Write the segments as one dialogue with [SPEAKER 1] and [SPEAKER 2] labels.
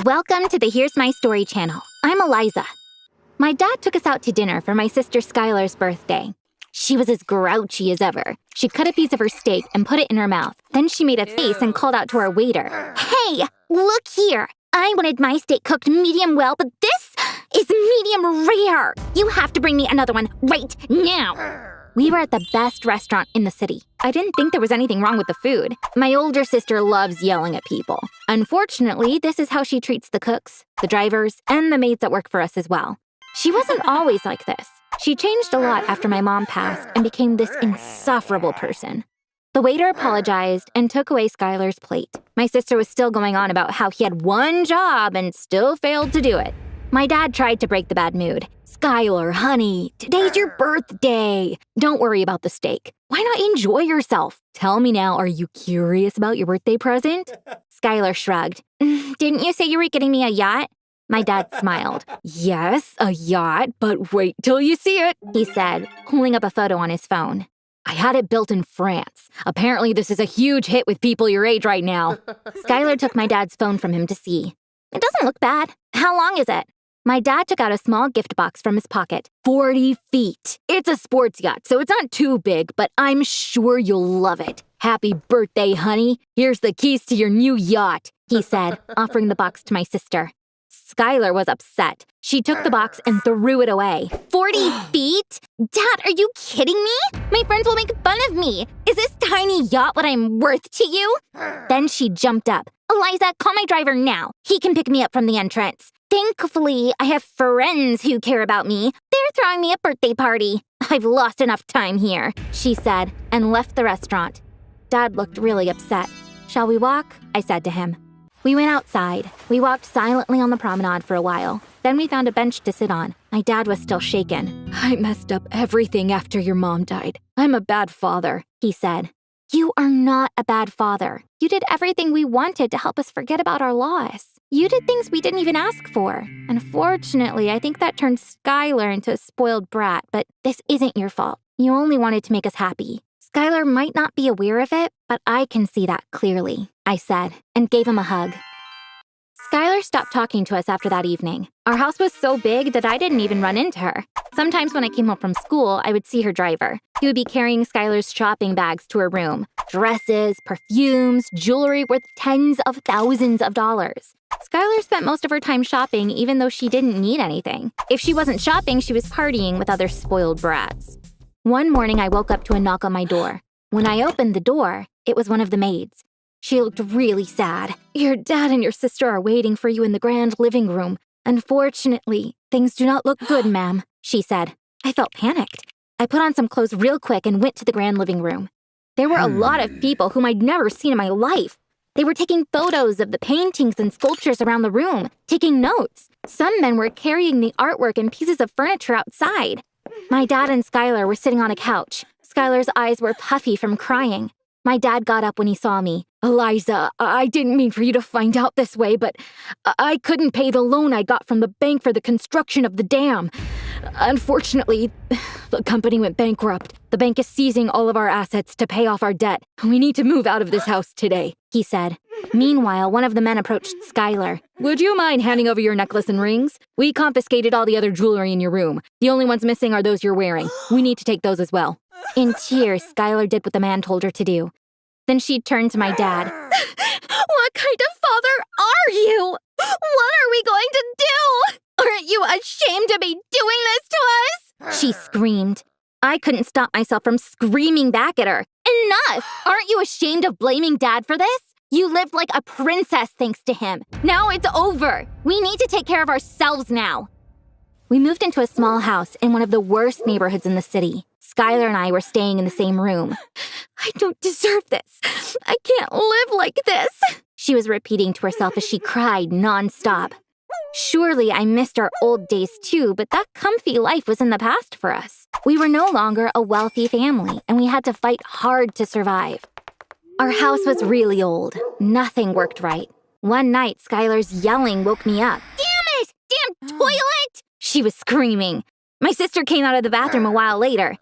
[SPEAKER 1] Welcome to the Here's My Story channel. I'm Eliza. My dad took us out to dinner for my sister Skylar's birthday. She was as grouchy as ever. She cut a piece of her steak and put it in her mouth. Then she made a face and called out to our waiter. Hey, look here. I wanted my steak cooked medium well, but this is medium rare. You have to bring me another one right now. We were at the best restaurant in the city. I didn't think there was anything wrong with the food. My older sister loves yelling at people. Unfortunately, this is how she treats the cooks, the drivers, and the maids that work for us as well. She wasn't always like this. She changed a lot after my mom passed and became this insufferable person. The waiter apologized and took away Skylar's plate. My sister was still going on about how he had one job and still failed to do it. My dad tried to break the bad mood. Skylar, honey, today's your birthday. Don't worry about the steak. Why not enjoy yourself? Tell me now, are you curious about your birthday present? Skylar shrugged. Didn't you say you were getting me a yacht? My dad smiled. Yes, a yacht, but wait till you see it, he said, holding up a photo on his phone. I had it built in France. Apparently this is a huge hit with people your age right now. Skylar took my dad's phone from him to see. It doesn't look bad. How long is it? My dad took out a small gift box from his pocket. 40 feet. It's a sports yacht, so it's not too big, but I'm sure you'll love it. Happy birthday, honey. Here's the keys to your new yacht, he said, offering the box to my sister. Skylar was upset. She took the box and threw it away. 40 feet? Dad, are you kidding me? My friends will make fun of me. Is this tiny yacht what I'm worth to you? Then she jumped up. Eliza, call my driver now. He can pick me up from the entrance. Thankfully, I have friends who care about me. They're throwing me a birthday party. I've lost enough time here, she said, and left the restaurant. Dad looked really upset. Shall we walk? I said to him. We went outside. We walked silently on the promenade for a while. Then we found a bench to sit on. My dad was still shaken. I messed up everything after your mom died. I'm a bad father, he said. You are not a bad father. You did everything we wanted to help us forget about our loss. You did things we didn't even ask for. Unfortunately, I think that turned Skylar into a spoiled brat, but this isn't your fault. You only wanted to make us happy. Skylar might not be aware of it, but I can see that clearly, I said, and gave him a hug. Skylar stopped talking to us after that evening. Our house was so big that I didn't even run into her. Sometimes when I came home from school, I would see her driver. He would be carrying Skylar's shopping bags to her room. Dresses, perfumes, jewelry worth tens of thousands of dollars. Skylar spent most of her time shopping even though she didn't need anything. If she wasn't shopping, she was partying with other spoiled brats. One morning, I woke up to a knock on my door. When I opened the door, it was one of the maids. She looked really sad. Your dad and your sister are waiting for you in the grand living room. Unfortunately, things do not look good, ma'am, she said. I felt panicked. I put on some clothes real quick and went to the grand living room. There were a lot of people whom I'd never seen in my life. They were taking photos of the paintings and sculptures around the room, taking notes. Some men were carrying the artwork and pieces of furniture outside. My dad and Skylar were sitting on a couch. Skylar's eyes were puffy from crying. My dad got up when he saw me. Eliza, I didn't mean for you to find out this way, but I couldn't pay the loan I got from the bank for the construction of the dam. Unfortunately, the company went bankrupt. The bank is seizing all of our assets to pay off our debt. We need to move out of this house today, he said. Meanwhile, one of the men approached Skylar. Would you mind handing over your necklace and rings? We confiscated all the other jewelry in your room. The only ones missing are those you're wearing. We need to take those as well. In tears, Skylar did what the man told her to do. Then she turned to my dad. What kind of father are you? What are we going to do? Aren't you ashamed to be doing this to us? She screamed. I couldn't stop myself from screaming back at her. Enough! Aren't you ashamed of blaming Dad for this? You lived like a princess thanks to him. Now it's over. We need to take care of ourselves now. We moved into a small house in one of the worst neighborhoods in the city. Skylar and I were staying in the same room. I don't deserve this. I can't live like this, she was repeating to herself as she cried nonstop. Surely I missed our old days too, but that comfy life was in the past for us. We were no longer a wealthy family, and we had to fight hard to survive. Our house was really old. Nothing worked right. One night, Skylar's yelling woke me up. Damn it! Damn toilet! She was screaming. My sister came out of the bathroom a while later.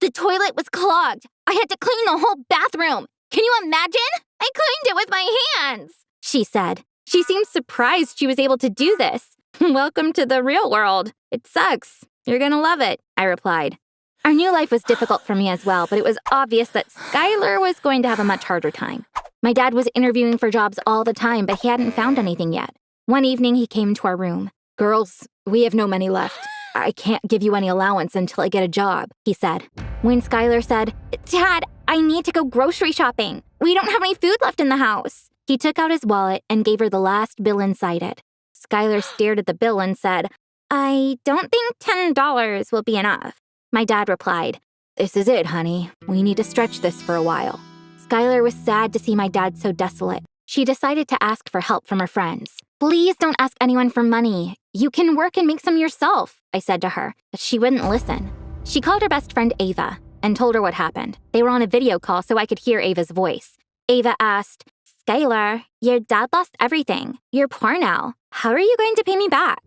[SPEAKER 1] The toilet was clogged. I had to clean the whole bathroom. Can you imagine? I cleaned it with my hands, she said. She seemed surprised she was able to do this. Welcome to the real world. It sucks. You're gonna love it, I replied. Our new life was difficult for me as well, but it was obvious that Skylar was going to have a much harder time. My dad was interviewing for jobs all the time, but he hadn't found anything yet. One evening, he came to our room. "Girls, we have no money left. I can't give you any allowance until I get a job," he said. When Skylar said, "Dad, I need to go grocery shopping. We don't have any food left in the house," he took out his wallet and gave her the last bill inside it. Skylar stared at the bill and said, "I don't think $10 will be enough." My dad replied, "This is it, honey. We need to stretch this for a while." Skylar was sad to see my dad so desolate. She decided to ask for help from her friends. "Please don't ask anyone for money. You can work and make some yourself," I said to her, but she wouldn't listen. She called her best friend Ava and told her what happened. They were on a video call so I could hear Ava's voice. Ava asked, "Skylar, your dad lost everything. You're poor now. How are you going to pay me back?"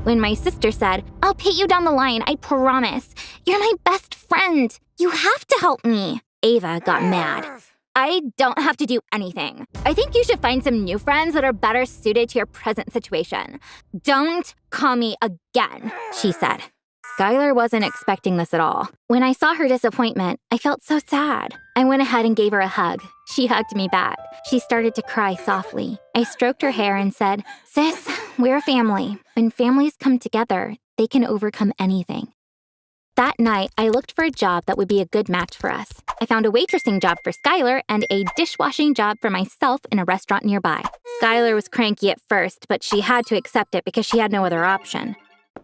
[SPEAKER 1] When my sister said, "I'll pay you down the line, I promise. You're my best friend. You have to help me," Ava got mad. "I don't have to do anything. I think you should find some new friends that are better suited to your present situation. Don't call me again," she said. Skylar wasn't expecting this at all. When I saw her disappointment, I felt so sad. I went ahead and gave her a hug. She hugged me back. She started to cry softly. I stroked her hair and said, "Sis, we're a family. When families come together, they can overcome anything." That night, I looked for a job that would be a good match for us. I found a waitressing job for Skylar and a dishwashing job for myself in a restaurant nearby. Skylar was cranky at first, but she had to accept it because she had no other option.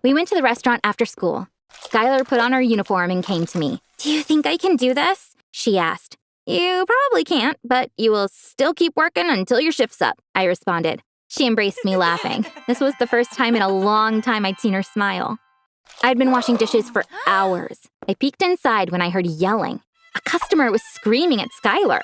[SPEAKER 1] We went to the restaurant after school. Skylar put on her uniform and came to me. "Do you think I can do this?" she asked. "You probably can't, but you will still keep working until your shift's up," I responded. She embraced me laughing. This was the first time in a long time I'd seen her smile. I'd been washing dishes for hours. I peeked inside when I heard yelling. A customer was screaming at Skylar.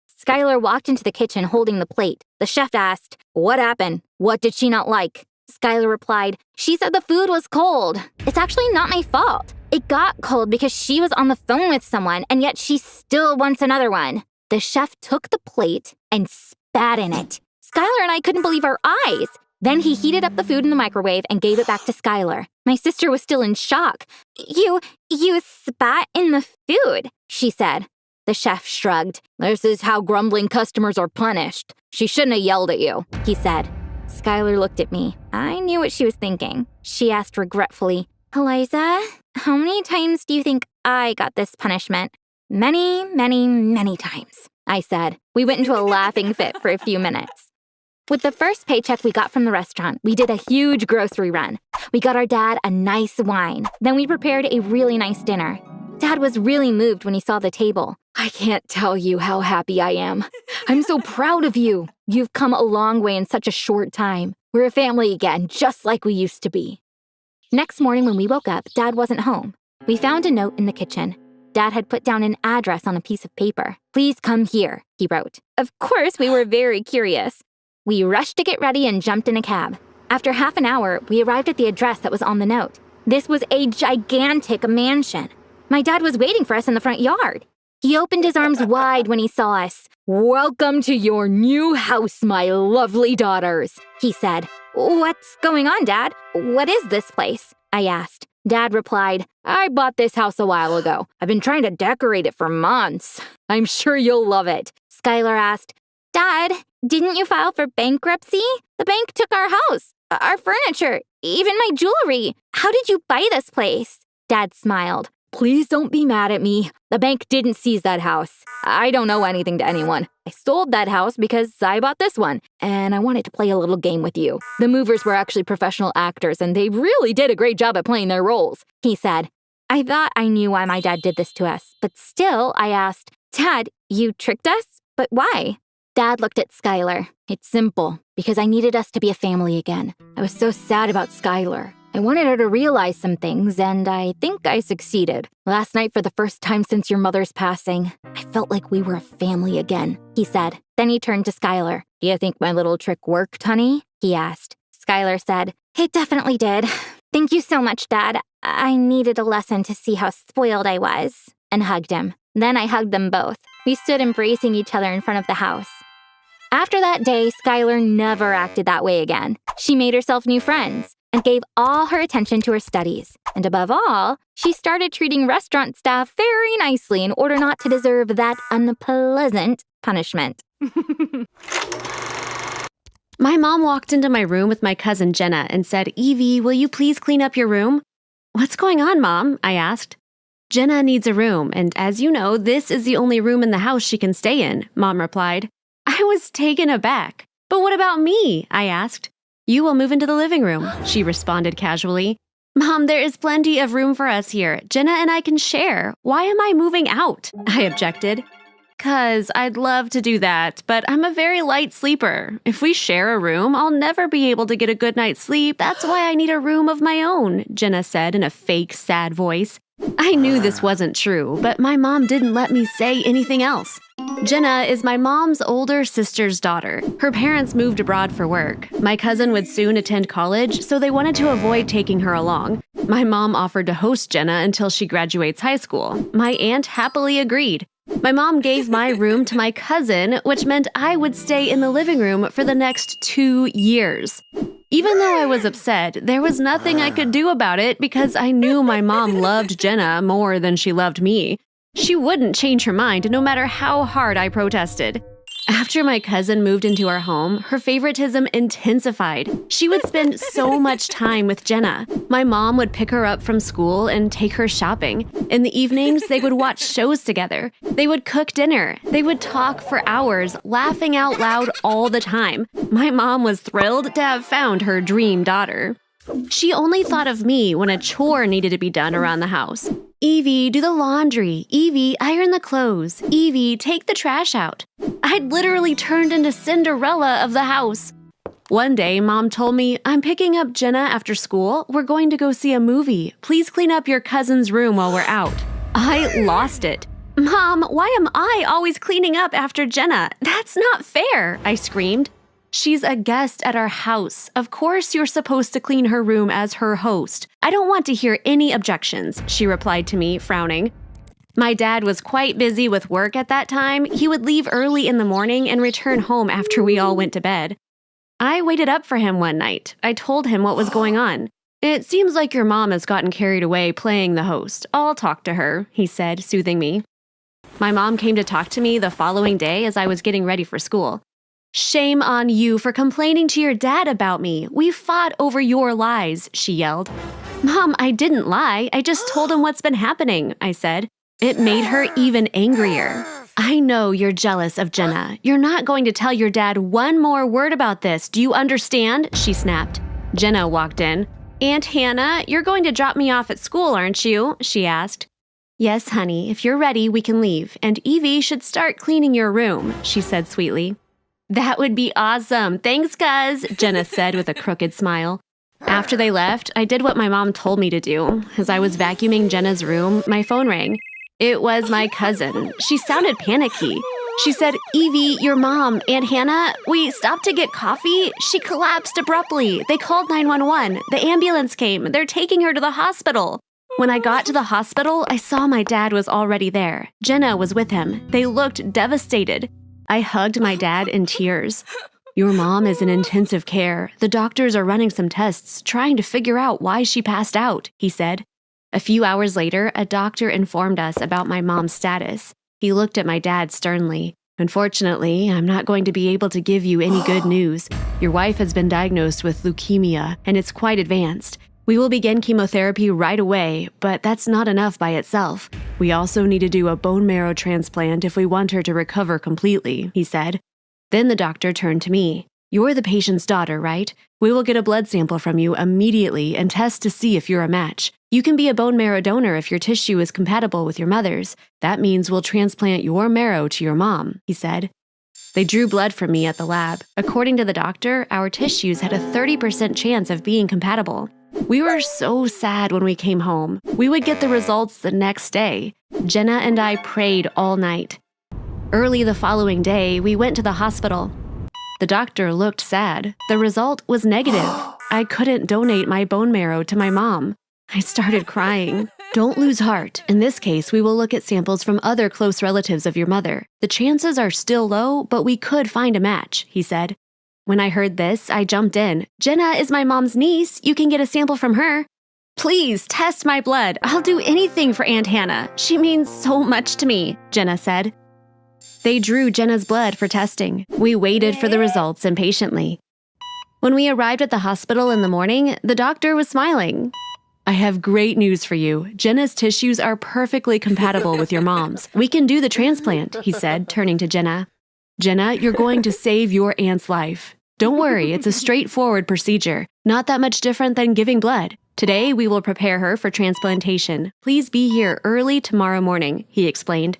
[SPEAKER 1] Skylar walked into the kitchen holding the plate. The chef asked, "What happened? What did she not like?" Skylar replied, "She said the food was cold. It's actually not my fault. It got cold because she was on the phone with someone, and yet she still wants another one." The chef took the plate and spat in it. Skylar and I couldn't believe our eyes. Then he heated up the food in the microwave and gave it back to Skylar. My sister was still in shock. You spat in the food," she said. The chef shrugged. "This is how grumbling customers are punished. She shouldn't have yelled at you," he said. Skylar looked at me. I knew what she was thinking. She asked regretfully, "Eliza, how many times do you think I got this punishment?" "Many, many, many times," I said. We went into a laughing fit for a few minutes. With the first paycheck we got from the restaurant, we did a huge grocery run. We got our dad a nice wine. Then we prepared a really nice dinner. Dad was really moved when he saw the table. "I can't tell you how happy I am. I'm so proud of you. You've come a long way in such a short time. We're a family again, just like we used to be." Next morning when we woke up, Dad wasn't home. We found a note in the kitchen. Dad had put down an address on a piece of paper. "Please come here," he wrote. Of course, we were very curious. We rushed to get ready and jumped in a cab. After half an hour, we arrived at the address that was on the note. This was a gigantic mansion. My dad was waiting for us in the front yard. He opened his arms wide when he saw us. "Welcome to your new house, my lovely daughters," he said. "What's going on, Dad? What is this place?" I asked. Dad replied, "I bought this house a while ago. I've been trying to decorate it for months. I'm sure you'll love it." Skylar asked, "Dad, didn't you file for bankruptcy? The bank took our house, our furniture, even my jewelry. How did you buy this place?" Dad smiled. "Please don't be mad at me. The bank didn't seize that house. I don't owe anything to anyone. I sold that house because I bought this one, and I wanted to play a little game with you. The movers were actually professional actors, and they really did a great job at playing their roles," he said. I thought I knew why my dad did this to us, but still I asked, "Dad, you tricked us? But why?" Dad looked at Skylar. "It's simple, because I needed us to be a family again. I was so sad about Skylar. I wanted her to realize some things, and I think I succeeded. Last night, for the first time since your mother's passing, I felt like we were a family again," he said. Then he turned to Skylar. "Do you think my little trick worked, honey?" he asked. Skylar said, "It definitely did. Thank you so much, Dad. I needed a lesson to see how spoiled I was," and hugged him. Then I hugged them both. We stood embracing each other in front of the house. After that day, Skylar never acted that way again. She made herself new friends and gave all her attention to her studies. And above all, she started treating restaurant staff very nicely in order not to deserve that unpleasant punishment.
[SPEAKER 2] My mom walked into my room with my cousin Jenna and said, "Evie, will you please clean up your room?" "What's going on, Mom?" I asked. "Jenna needs a room, and as you know, this is the only room in the house she can stay in," Mom replied. I was taken aback. "But what about me?" I asked. "You will move into the living room," she responded casually. "Mom, there is plenty of room for us here. Jenna and I can share. Why am I moving out?" I objected. "'Cause I'd love to do that, but I'm a very light sleeper. If we share a room, I'll never be able to get a good night's sleep. That's why I need a room of my own," Jenna said in a fake, sad voice. I knew this wasn't true, but my mom didn't let me say anything else. Jenna is my mom's older sister's daughter. Her parents moved abroad for work. My cousin would soon attend college, so they wanted to avoid taking her along. My mom offered to host Jenna until she graduates high school. My aunt happily agreed. My mom gave my room to my cousin, which meant I would stay in the living room for the next 2 years. Even though I was upset, there was nothing I could do about it because I knew my mom loved Jenna more than she loved me. She wouldn't change her mind no matter how hard I protested. After my cousin moved into our home, her favoritism intensified. She would spend so much time with Jenna. My mom would pick her up from school and take her shopping. In the evenings, they would watch shows together. They would cook dinner. They would talk for hours, laughing out loud all the time. My mom was thrilled to have found her dream daughter. She only thought of me when a chore needed to be done around the house. "Evie, do the laundry. Evie, iron the clothes. Evie, take the trash out." I'd literally turned into Cinderella of the house. One day, Mom told me, "I'm picking up Jenna after school. We're going to go see a movie. Please clean up your cousin's room while we're out." I lost it. "Mom, why am I always cleaning up after Jenna? That's not fair," I screamed. "She's a guest at our house. Of course you're supposed to clean her room as her host. I don't want to hear any objections," she replied to me, frowning. My dad was quite busy with work at that time. He would leave early in the morning and return home after we all went to bed. I waited up for him one night. I told him what was going on. "It seems like your mom has gotten carried away playing the host. I'll talk to her," he said, soothing me. My mom came to talk to me the following day as I was getting ready for school. "Shame on you for complaining to your dad about me. We fought over your lies," she yelled. "Mom, I didn't lie. I just told him what's been happening," I said. It made her even angrier. "I know you're jealous of Jenna. You're not going to tell your dad one more word about this. Do you understand?" she snapped. Jenna walked in. "Aunt Hannah, you're going to drop me off at school, aren't you?" she asked. "Yes, honey. If you're ready, we can leave. And Evie should start cleaning your room," she said sweetly. "That would be awesome. Thanks, cuz," Jenna said with a crooked smile. After they left, I did what my mom told me to do. As I was vacuuming Jenna's room, my phone rang. It was my cousin. She sounded panicky. She said, "Evie, your mom, Aunt Hannah, we stopped to get coffee. She collapsed abruptly. They called 911. The ambulance came. They're taking her to the hospital." When I got to the hospital, I saw my dad was already there. Jenna was with him. They looked devastated. I hugged my dad in tears. "Your mom is in intensive care. The doctors are running some tests, trying to figure out why she passed out," he said. A few hours later, a doctor informed us about my mom's status. He looked at my dad sternly. "Unfortunately, I'm not going to be able to give you any good news. Your wife has been diagnosed with leukemia, and it's quite advanced. We will begin chemotherapy right away, but that's not enough by itself. We also need to do a bone marrow transplant if we want her to recover completely," he said. Then the doctor turned to me. "You're the patient's daughter, right? We will get a blood sample from you immediately and test to see if you're a match. You can be a bone marrow donor if your tissue is compatible with your mother's. That means we'll transplant your marrow to your mom," he said. They drew blood from me at the lab. According to the doctor, our tissues had a 30% chance of being compatible. We were so sad when we came home. We would get the results the next day. Jenna and I prayed all night. Early the following day, we went to the hospital. The doctor looked sad. The result was negative. I couldn't donate my bone marrow to my mom. I started crying. Don't lose heart. In this case, we will look at samples from other close relatives of your mother. The chances are still low, but we could find a match, he said. When I heard this, I jumped in. Jenna is my mom's niece. You can get a sample from her. Please test my blood. I'll do anything for Aunt Hannah. She means so much to me, Jenna said. They drew Jenna's blood for testing. We waited for the results impatiently. When we arrived at the hospital in the morning, the doctor was smiling. I have great news for you. Jenna's tissues are perfectly compatible with your mom's. We can do the transplant, he said, turning to Jenna. Jenna, you're going to save your aunt's life. Don't worry, it's a straightforward procedure, not that much different than giving blood. Today, we will prepare her for transplantation. Please be here early tomorrow morning, he explained.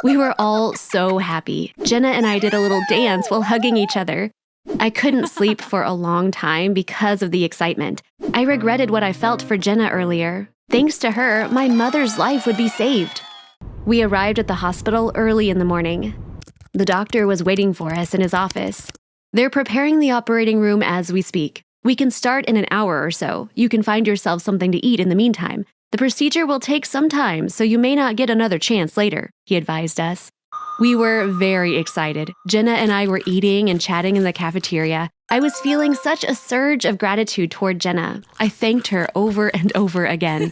[SPEAKER 2] We were all so happy. Jenna and I did a little dance while hugging each other. I couldn't sleep for a long time because of the excitement. I regretted what I felt for Jenna earlier. Thanks to her, my mother's life would be saved. We arrived at the hospital early in the morning. The doctor was waiting for us in his office. They're preparing the operating room as we speak. We can start in an hour or so. You can find yourself something to eat in the meantime. The procedure will take some time, so you may not get another chance later, he advised us. We were very excited. Jenna and I were eating and chatting in the cafeteria. I was feeling such a surge of gratitude toward Jenna. I thanked her over and over again.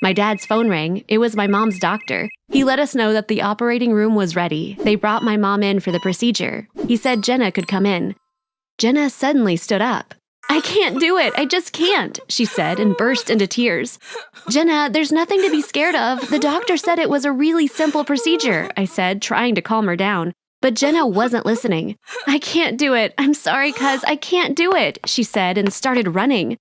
[SPEAKER 2] My dad's phone rang. It was my mom's doctor. He let us know that the operating room was ready. They brought my mom in for the procedure. He said Jenna could come in. Jenna suddenly stood up. I can't do it. I just can't, she said and burst into tears. Jenna, there's nothing to be scared of. The doctor said it was a really simple procedure, I said, trying to calm her down. But Jenna wasn't listening. I can't do it. I'm sorry, cuz I can't do it, she said and started running.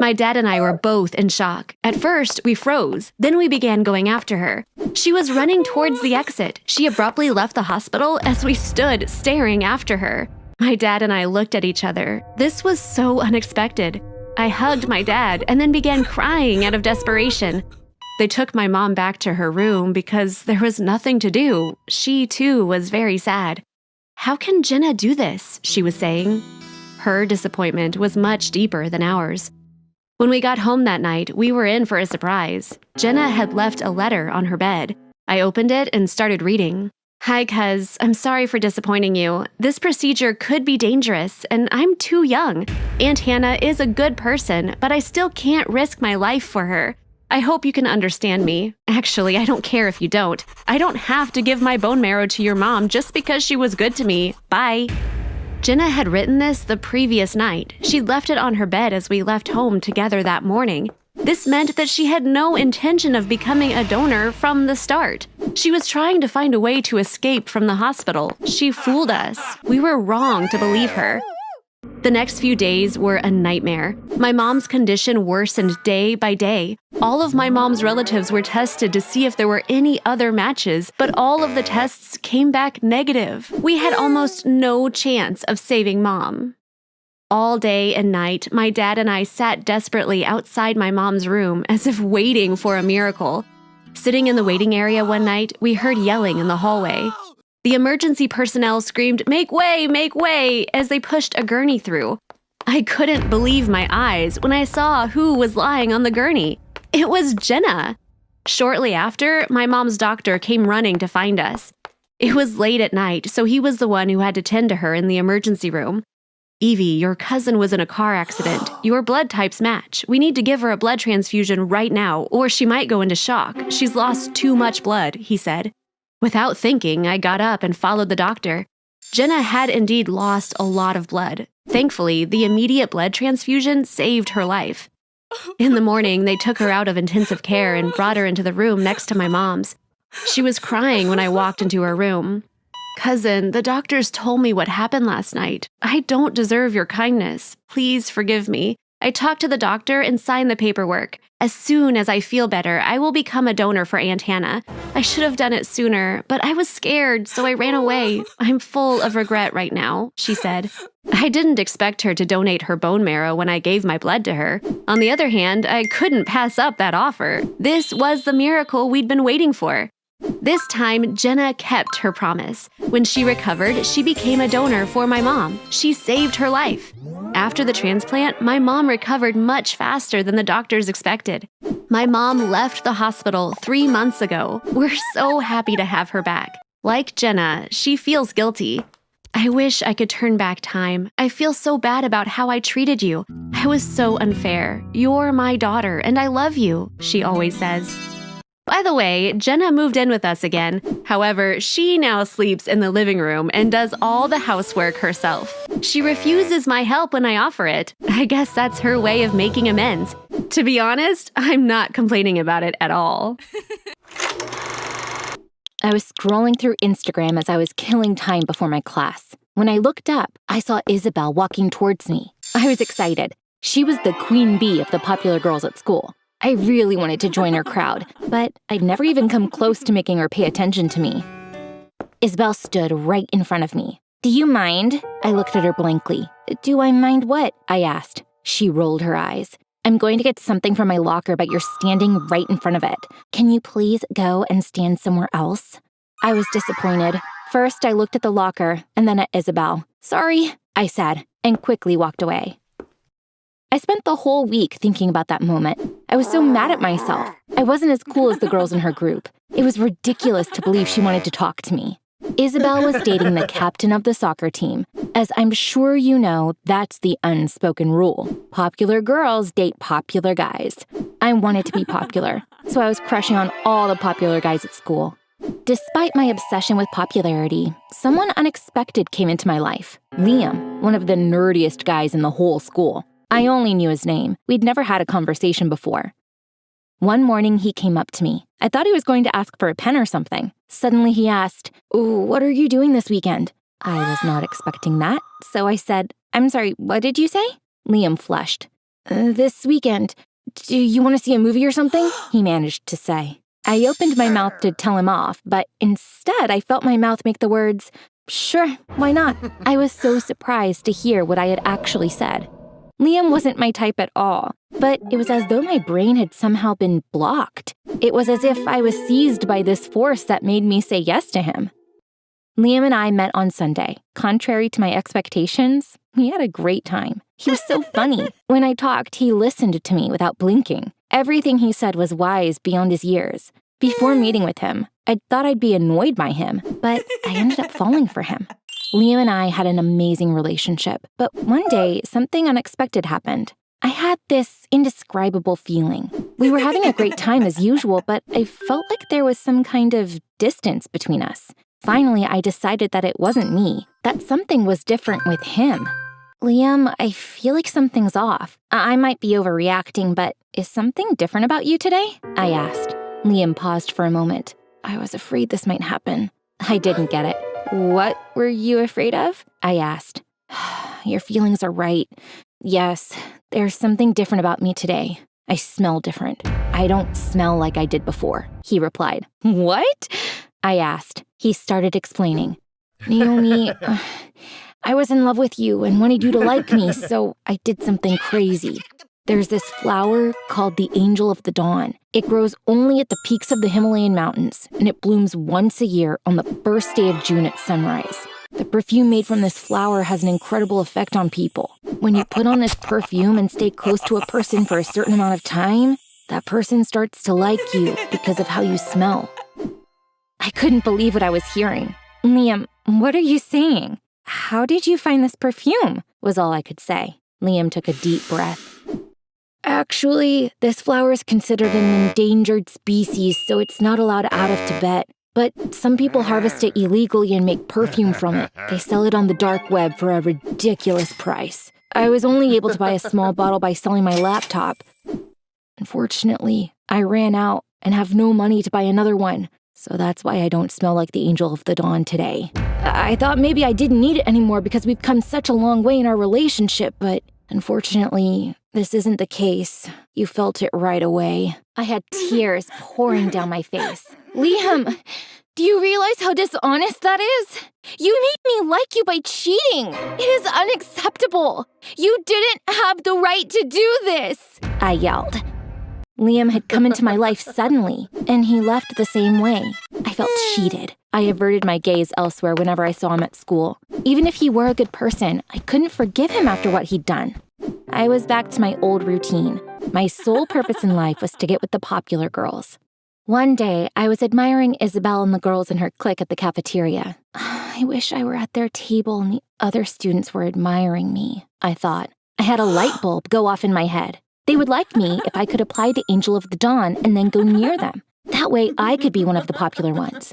[SPEAKER 2] My dad and I were both in shock. At first, we froze. Then we began going after her. She was running towards the exit. She abruptly left the hospital as we stood staring after her. My dad and I looked at each other. This was so unexpected. I hugged my dad and then began crying out of desperation. They took my mom back to her room because there was nothing to do. She, too, was very sad. How can Jenna do this? She was saying. Her disappointment was much deeper than ours. When we got home that night, we were in for a surprise. Jenna had left a letter on her bed. I opened it and started reading. Hi, cuz. I'm sorry for disappointing you. This procedure could be dangerous, and I'm too young. Aunt Hannah is a good person, but I still can't risk my life for her. I hope you can understand me. Actually, I don't care if you don't. I don't have to give my bone marrow to your mom just because she was good to me. Bye. Jenna had written this the previous night. She'd left it on her bed as we left home together that morning. This meant that she had no intention of becoming a donor from the start. She was trying to find a way to escape from the hospital. She fooled us. We were wrong to believe her. The next few days were a nightmare. My mom's condition worsened day by day. All of my mom's relatives were tested to see if there were any other matches, but all of the tests came back negative. We had almost no chance of saving Mom. All day and night, my dad and I sat desperately outside my mom's room as if waiting for a miracle. Sitting in the waiting area one night, we heard yelling in the hallway. The emergency personnel screamed, make way, as they pushed a gurney through. I couldn't believe my eyes when I saw who was lying on the gurney. It was Jenna. Shortly after, my mom's doctor came running to find us. It was late at night, so he was the one who had to tend to her in the emergency room. Evie, your cousin was in a car accident. Your blood types match. We need to give her a blood transfusion right now, or she might go into shock. She's lost too much blood, he said. Without thinking, I got up and followed the doctor. Jenna had indeed lost a lot of blood. Thankfully, the immediate blood transfusion saved her life. In the morning, they took her out of intensive care and brought her into the room next to my mom's. She was crying when I walked into her room. Cousin, the doctors told me what happened last night. I don't deserve your kindness. Please forgive me. I talked to the doctor and signed the paperwork. As soon as I feel better, I will become a donor for Aunt Hannah. I should have done it sooner, but I was scared, so I ran away. I'm full of regret right now, she said. I didn't expect her to donate her bone marrow when I gave my blood to her. On the other hand, I couldn't pass up that offer. This was the miracle we'd been waiting for. This time, Jenna kept her promise. When she recovered, she became a donor for my mom. She saved her life. After the transplant, my mom recovered much faster than the doctors expected. My mom left the hospital 3 months ago. We're so happy to have her back. Like Jenna, she feels guilty. I wish I could turn back time. I feel so bad about how I treated you. I was so unfair. You're my daughter, and I love you, she always says. By the way, Jenna moved in with us again. However, she now sleeps in the living room and does all the housework herself. She refuses my help when I offer it. I guess that's her way of making amends. To be honest, I'm not complaining about it at all.
[SPEAKER 1] I was scrolling through Instagram as I was killing time before my class. When I looked up, I saw Isabel walking towards me. I was excited. She was the queen bee of the popular girls at school. I really wanted to join her crowd, but I'd never even come close to making her pay attention to me. Isabel stood right in front of me. "Do you mind?" I looked at her blankly. "Do I mind what?" I asked. She rolled her eyes. "I'm going to get something from my locker, but you're standing right in front of it. Can you please go and stand somewhere else?" I was disappointed. First, I looked at the locker and then at Isabel. "Sorry," I said, and quickly walked away. I spent the whole week thinking about that moment. I was so mad at myself. I wasn't as cool as the girls in her group. It was ridiculous to believe she wanted to talk to me. Isabel was dating the captain of the soccer team. As I'm sure you know, that's the unspoken rule. Popular girls date popular guys. I wanted to be popular, so I was crushing on all the popular guys at school. Despite my obsession with popularity, someone unexpected came into my life. Liam, one of the nerdiest guys in the whole school. I only knew his name. We'd never had a conversation before. One morning, he came up to me. I thought he was going to ask for a pen or something. Suddenly, he asked, "Oh, what are you doing this weekend?" I was not expecting that, so I said, "I'm sorry, what did you say?" Liam flushed. This weekend, do you want to see a movie or something?" he managed to say. I opened my mouth to tell him off, but instead I felt my mouth make the words, "Sure, why not?" I was so surprised to hear what I had actually said. Liam wasn't my type at all, but it was as though my brain had somehow been blocked. It was as if I was seized by this force that made me say yes to him. Liam and I met on Sunday. Contrary to my expectations, we had a great time. He was so funny. When I talked, he listened to me without blinking. Everything he said was wise beyond his years. Before meeting with him, I thought I'd be annoyed by him, but I ended up falling for him. Liam and I had an amazing relationship, but one day, something unexpected happened. I had this indescribable feeling. We were having a great time as usual, but I felt like there was some kind of distance between us. Finally, I decided that it wasn't me, that something was different with him. "Liam, I feel like something's off. I might be overreacting, but is something different about you today?" I asked. Liam paused for a moment. I was afraid this might happen. I didn't get it. "What were you afraid of?" I asked. "Your feelings are right. Yes, there's something different about me today. I smell different. I don't smell like I did before," he replied. "What?" I asked. He started explaining. "Naomi, I was in love with you and wanted you to like me, so I did something crazy. There's this flower called the Angel of the Dawn. It grows only at the peaks of the Himalayan mountains, and it blooms once a year on the first day of June at sunrise. The perfume made from this flower has an incredible effect on people. When you put on this perfume and stay close to a person for a certain amount of time, that person starts to like you because of how you smell." I couldn't believe what I was hearing. "Liam, what are you saying? How did you find this perfume?" was all I could say. Liam took a deep breath. "Actually, this flower is considered an endangered species, so it's not allowed out of Tibet. But some people harvest it illegally and make perfume from it. They sell it on the dark web for a ridiculous price. I was only able to buy a small bottle by selling my laptop. Unfortunately, I ran out and have no money to buy another one, so that's why I don't smell like the Angel of the Dawn today. I thought maybe I didn't need it anymore because we've come such a long way in our relationship, but unfortunately, this isn't the case. You felt it right away." I had tears pouring down my face. "Liam, do you realize how dishonest that is? You made me like you by cheating. It is unacceptable. You didn't have the right to do this," I yelled. Liam had come into my life suddenly, and he left the same way. I felt cheated. I averted my gaze elsewhere whenever I saw him at school. Even if he were a good person, I couldn't forgive him after what he'd done. I was back to my old routine. My sole purpose in life was to get with the popular girls. One day, I was admiring Isabel and the girls in her clique at the cafeteria. I wish I were at their table and the other students were admiring me, I thought. I had a light bulb go off in my head. They would like me if I could apply the Angel of the Dawn and then go near them. That way, I could be one of the popular ones.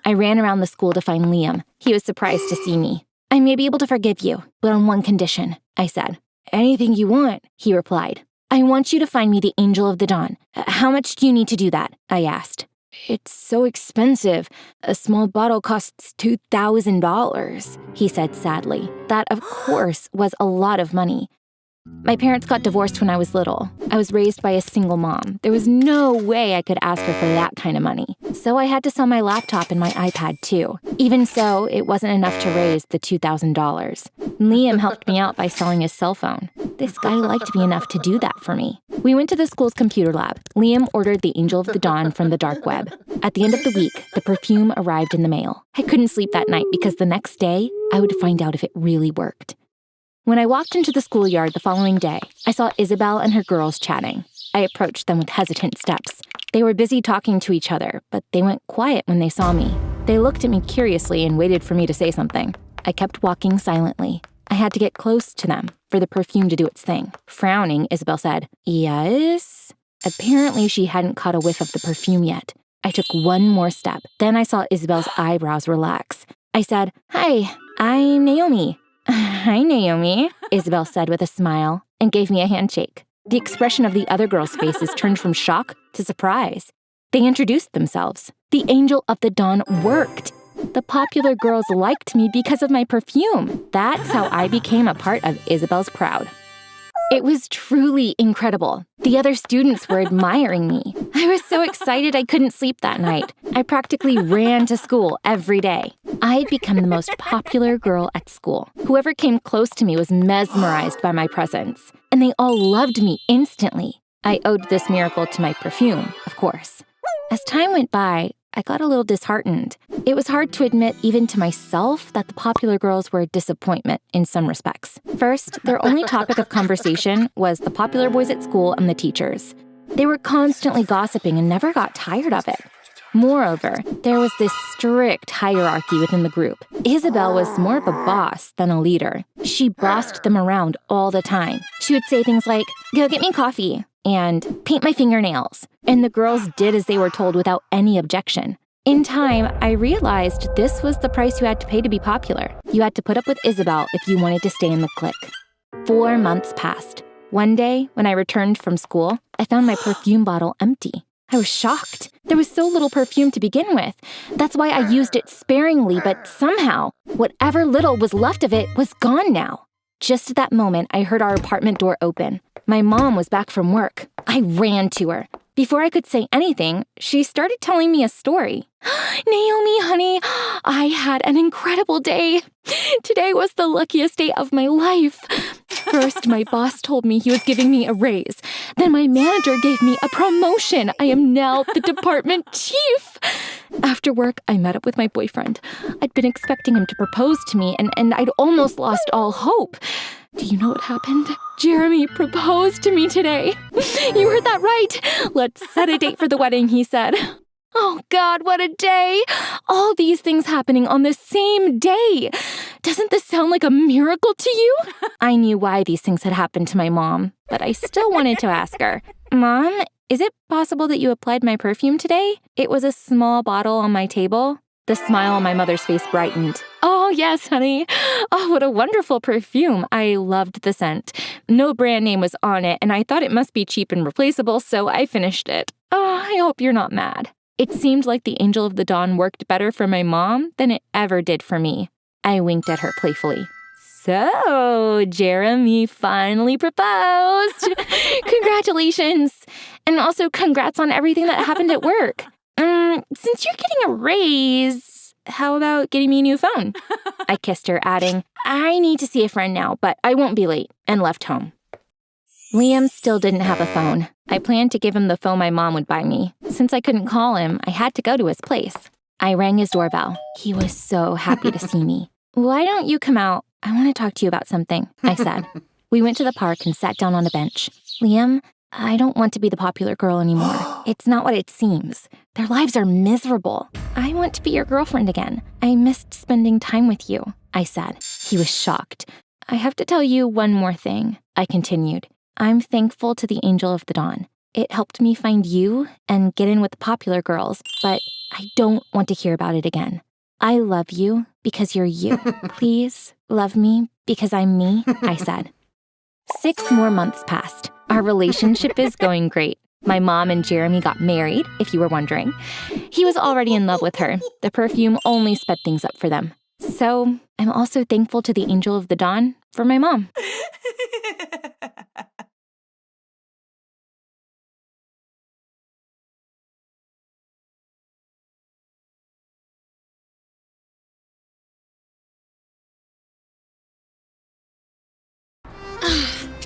[SPEAKER 1] I ran around the school to find Liam. He was surprised to see me. I may be able to forgive you, but on one condition, I said. Anything you want, he replied. I want you to find me the Angel of the Dawn. How much do you need to do that? I asked. It's so expensive. A small bottle costs $2,000, he said sadly. That, of course, was a lot of money. My parents got divorced when I was little. I was raised by a single mom. There was no way I could ask her for that kind of money. So I had to sell my laptop and my iPad too. Even so, it wasn't enough to raise the $2,000. Liam helped me out by selling his cell phone. This guy liked me enough to do that for me. We went to the school's computer lab. Liam ordered the Angel of the Dawn from the dark web. At the end of the week, the perfume arrived in the mail. I couldn't sleep that night because the next day, I would find out if it really worked. When I walked into the schoolyard the following day, I saw Isabel and her girls chatting. I approached them with hesitant steps. They were busy talking to each other, but they went quiet when they saw me. They looked at me curiously and waited for me to say something. I kept walking silently. I had to get close to them for the perfume to do its thing. Frowning, Isabel said, "Yes?" Apparently, she hadn't caught a whiff of the perfume yet. I took one more step. Then I saw Isabel's eyebrows relax. I said, "Hi, I'm Naomi." "Hi, Naomi," Isabel said with a smile and gave me a handshake. The expression of the other girls' faces turned from shock to surprise. They introduced themselves. The Angel of the Dawn worked. The popular girls liked me because of my perfume. That's how I became a part of Isabel's crowd. It was truly incredible. The other students were admiring me. I was so excited I couldn't sleep that night. I practically ran to school every day. I'd become the most popular girl at school. Whoever came close to me was mesmerized by my presence, and they all loved me instantly. I owed this miracle to my perfume, of course. As time went by, I got a little disheartened. It was hard to admit even to myself that the popular girls were a disappointment in some respects. First, their only topic of conversation was the popular boys at school and the teachers. They were constantly gossiping and never got tired of it. Moreover, there was this strict hierarchy within the group. Isabel was more of a boss than a leader. She bossed them around all the time. She would say things like, "Go get me coffee," and "paint my fingernails." And the girls did as they were told without any objection. In time, I realized this was the price you had to pay to be popular. You had to put up with Isabel if you wanted to stay in the clique. 4 months passed. One day, when I returned from school, I found my perfume bottle empty. I was shocked. There was so little perfume to begin with. That's why I used it sparingly, but somehow, whatever little was left of it was gone now. Just at that moment, I heard our apartment door open. My mom was back from work. I ran to her. Before I could say anything, she started telling me a story. "Naomi, honey, I had an incredible day. Today was the luckiest day of my life. First, my boss told me he was giving me a raise. Then my manager gave me a promotion. I am now the department chief. After work, I met up with my boyfriend. I'd been expecting him to propose to me, and I'd almost lost all hope. Do you know what happened? Jeremy proposed to me today. You heard that right. Let's set a date for the wedding, he said. Oh God, what a day. All these things happening on the same day. Doesn't this sound like a miracle to you?" I knew why these things had happened to my mom, but I still wanted to ask her, "Mom, is it possible that you applied my perfume today? It was a small bottle on my table." The smile on my mother's face brightened. "Oh, yes, honey. Oh, what a wonderful perfume. I loved the scent. No brand name was on it, and I thought it must be cheap and replaceable, so I finished it. Oh, I hope you're not mad." It seemed like the Angel of the Dawn worked better for my mom than it ever did for me. I winked at her playfully. "So, Jeremy finally proposed. Congratulations. And also congrats on everything that happened at work. Since you're getting a raise, how about getting me a new phone?" I kissed her, adding, "I need to see a friend now, but I won't be late," and left home. Liam still didn't have a phone. I planned to give him the phone my mom would buy me. Since I couldn't call him, I had to go to his place. I rang his doorbell. He was so happy to see me. "Why don't you come out? I want to talk to you about something," I said. We went to the park and sat down on a bench. Liam, I don't want to be the popular girl anymore. It's not what it seems. Their lives are miserable. I want to be your girlfriend again. I missed spending time with you, I said. He was shocked. I have to tell you one more thing, I continued. I'm thankful to the Angel of the Dawn. It helped me find you and get in with the popular girls, but I don't want to hear about it again. I love you because you're you. Please love me because I'm me, I said. 6 more months passed. Our relationship is going great. My mom and Jeremy got married, if you were wondering. He was already in love with her. The perfume only sped things up for them. So I'm also thankful to the Angel of the Dawn for my mom.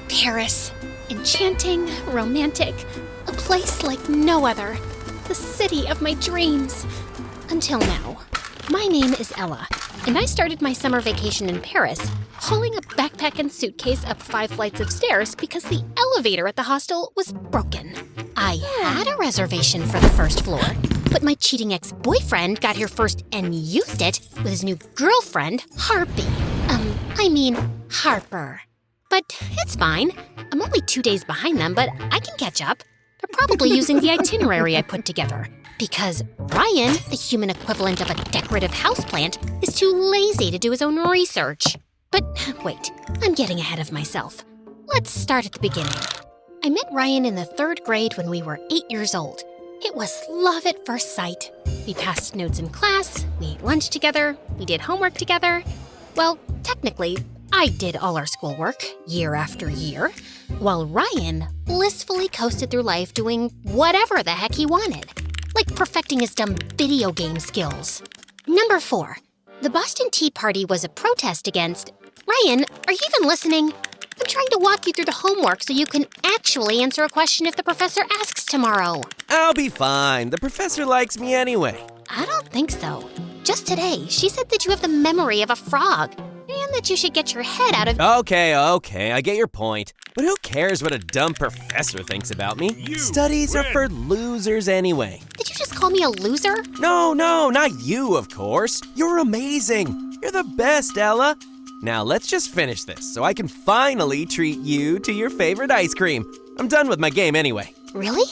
[SPEAKER 3] Paris. Enchanting, romantic, a place like no other. The city of my dreams. Until now. My name is Ella, and I started my summer vacation in Paris, hauling a backpack and suitcase up 5 flights of stairs because the elevator at the hostel was broken. I had a reservation for the first floor, but my cheating ex-boyfriend got here first and used it with his new girlfriend, Harpy. Harper. But it's fine. I'm only 2 days behind them, but I can catch up. They're probably using the itinerary I put together. Because Ryan, the human equivalent of a decorative houseplant, is too lazy to do his own research. But wait, I'm getting ahead of myself. Let's start at the beginning. I met Ryan in the 3rd grade when we were 8 years old. It was love at first sight. We passed notes in class, we ate lunch together, we did homework together. Well, technically, I did all our schoolwork, year after year, while Ryan blissfully coasted through life doing whatever the heck he wanted, like perfecting his dumb video game skills. Number 4, the Boston Tea Party was a protest against... Ryan, are you even listening? I'm trying to walk you through the homework so you can actually answer a question if the professor asks tomorrow.
[SPEAKER 4] I'll be fine. The professor likes me anyway.
[SPEAKER 3] I don't think so. Just today, she said that you have the memory of a frog, and that you should get your head out of...
[SPEAKER 4] Okay, I get your point. But who cares what a dumb professor thinks about me? Studies are for losers anyway.
[SPEAKER 3] Did you just call me a loser?
[SPEAKER 4] No, not you, of course. You're amazing. You're the best, Ella. Now let's just finish this so I can finally treat you to your favorite ice cream. I'm done with my game anyway.
[SPEAKER 3] Really?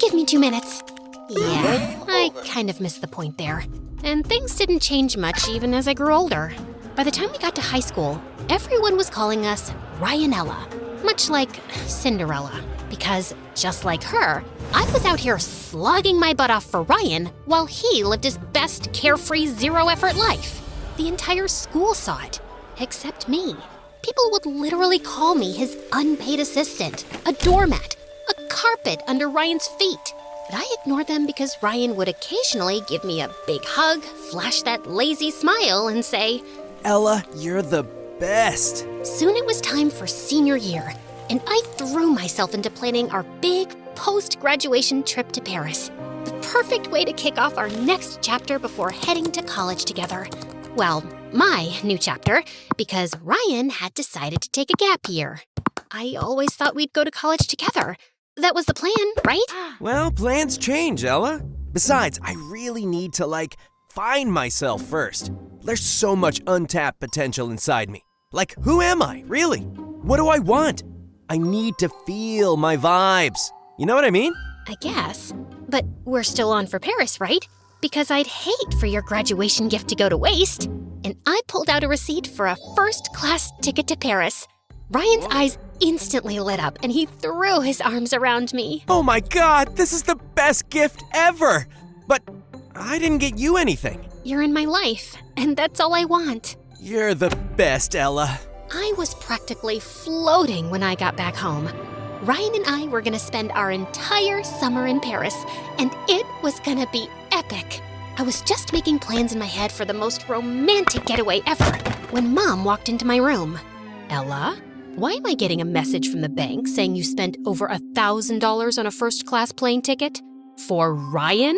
[SPEAKER 3] Give me 2 minutes. Yeah, I kind of missed the point there. And things didn't change much even as I grew older. By the time we got to high school, everyone was calling us Ryanella, much like Cinderella. Because, just like her, I was out here slogging my butt off for Ryan while he lived his best carefree zero-effort life. The entire school saw it, except me. People would literally call me his unpaid assistant, a doormat, a carpet under Ryan's feet. But I ignored them because Ryan would occasionally give me a big hug, flash that lazy smile, and say,
[SPEAKER 4] Ella, you're the best.
[SPEAKER 3] Soon it was time for senior year, and I threw myself into planning our big post-graduation trip to Paris. The perfect way to kick off our next chapter before heading to college together. Well, my new chapter, because Ryan had decided to take a gap year. I always thought we'd go to college together. That was the plan, right?
[SPEAKER 4] Well, plans change, Ella. Besides, I really need to, find myself first. There's so much untapped potential inside me. Who am I, really? What do I want? I need to feel my vibes. You know what I mean?
[SPEAKER 3] I guess. But we're still on for Paris, right? Because I'd hate for your graduation gift to go to waste. And I pulled out a receipt for a first-class ticket to Paris. Ryan's eyes instantly lit up, and he threw his arms around me.
[SPEAKER 4] Oh my God, this is the best gift ever! But I didn't get you anything.
[SPEAKER 3] You're in my life, and that's all I want.
[SPEAKER 4] You're the best, Ella.
[SPEAKER 3] I was practically floating when I got back home. Ryan and I were gonna spend our entire summer in Paris, and it was gonna be epic. I was just making plans in my head for the most romantic getaway ever when Mom walked into my room. Ella, why am I getting a message from the bank saying you spent over $1,000 on a first-class plane ticket? For Ryan?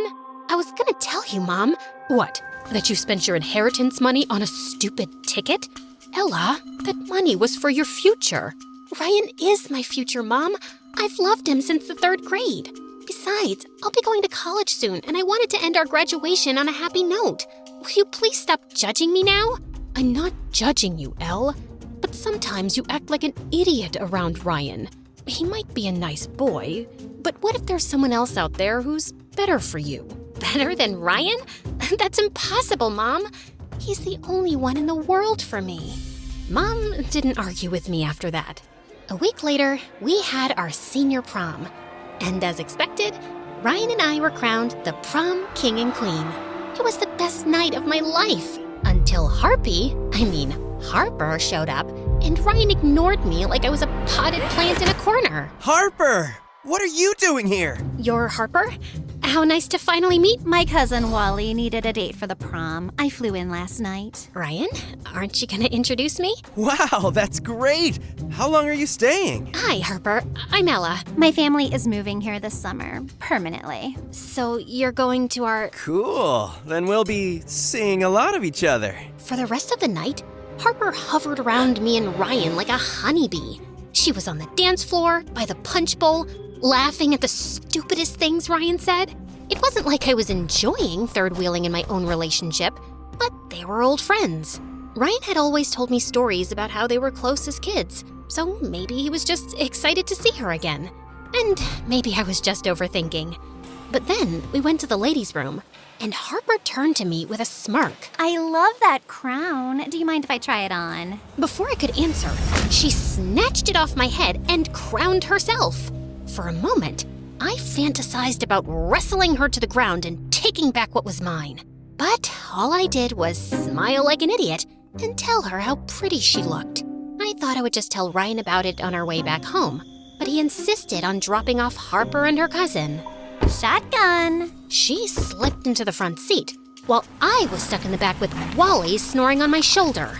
[SPEAKER 3] I was gonna tell you, Mom. What? That you spent your inheritance money on a stupid ticket? Ella, that money was for your future. Ryan is my future, Mom. I've loved him since the 3rd grade. Besides, I'll be going to college soon, and I wanted to end our graduation on a happy note. Will you please stop judging me now? I'm not judging you, Elle. But sometimes you act like an idiot around Ryan. He might be a nice boy, but what if there's someone else out there who's better for you? Better than Ryan? That's impossible, Mom. He's the only one in the world for me. Mom didn't argue with me after that. A week later, we had our senior prom. And as expected, Ryan and I were crowned the prom king and queen. It was the best night of my life. Until Harper showed up, and Ryan ignored me like I was a potted plant in a corner.
[SPEAKER 4] Harper! What are you doing here?
[SPEAKER 3] You're Harper? How nice to finally meet.
[SPEAKER 5] My cousin Wally needed a date for the prom. I flew in last night.
[SPEAKER 3] Ryan, aren't you gonna introduce me?
[SPEAKER 4] Wow, that's great! How long are you staying?
[SPEAKER 3] Hi, Harper. I'm Ella.
[SPEAKER 5] My family is moving here this summer, permanently.
[SPEAKER 3] So you're going to our...
[SPEAKER 4] Cool. Then we'll be seeing a lot of each other.
[SPEAKER 3] For the rest of the night, Harper hovered around me and Ryan like a honeybee. She was on the dance floor, by the punch bowl, laughing at the stupidest things Ryan said. It wasn't like I was enjoying third-wheeling in my own relationship, but they were old friends. Ryan had always told me stories about how they were close as kids, so maybe he was just excited to see her again. And maybe I was just overthinking. But then we went to the ladies' room, and Harper turned to me with a smirk.
[SPEAKER 5] I love that crown. Do you mind if I try it on?
[SPEAKER 3] Before I could answer, she snatched it off my head and crowned herself. For a moment, I fantasized about wrestling her to the ground and taking back what was mine. But all I did was smile like an idiot and tell her how pretty she looked. I thought I would just tell Ryan about it on our way back home, but he insisted on dropping off Harper and her cousin.
[SPEAKER 5] Shotgun.
[SPEAKER 3] She slipped into the front seat, while I was stuck in the back with Wally snoring on my shoulder.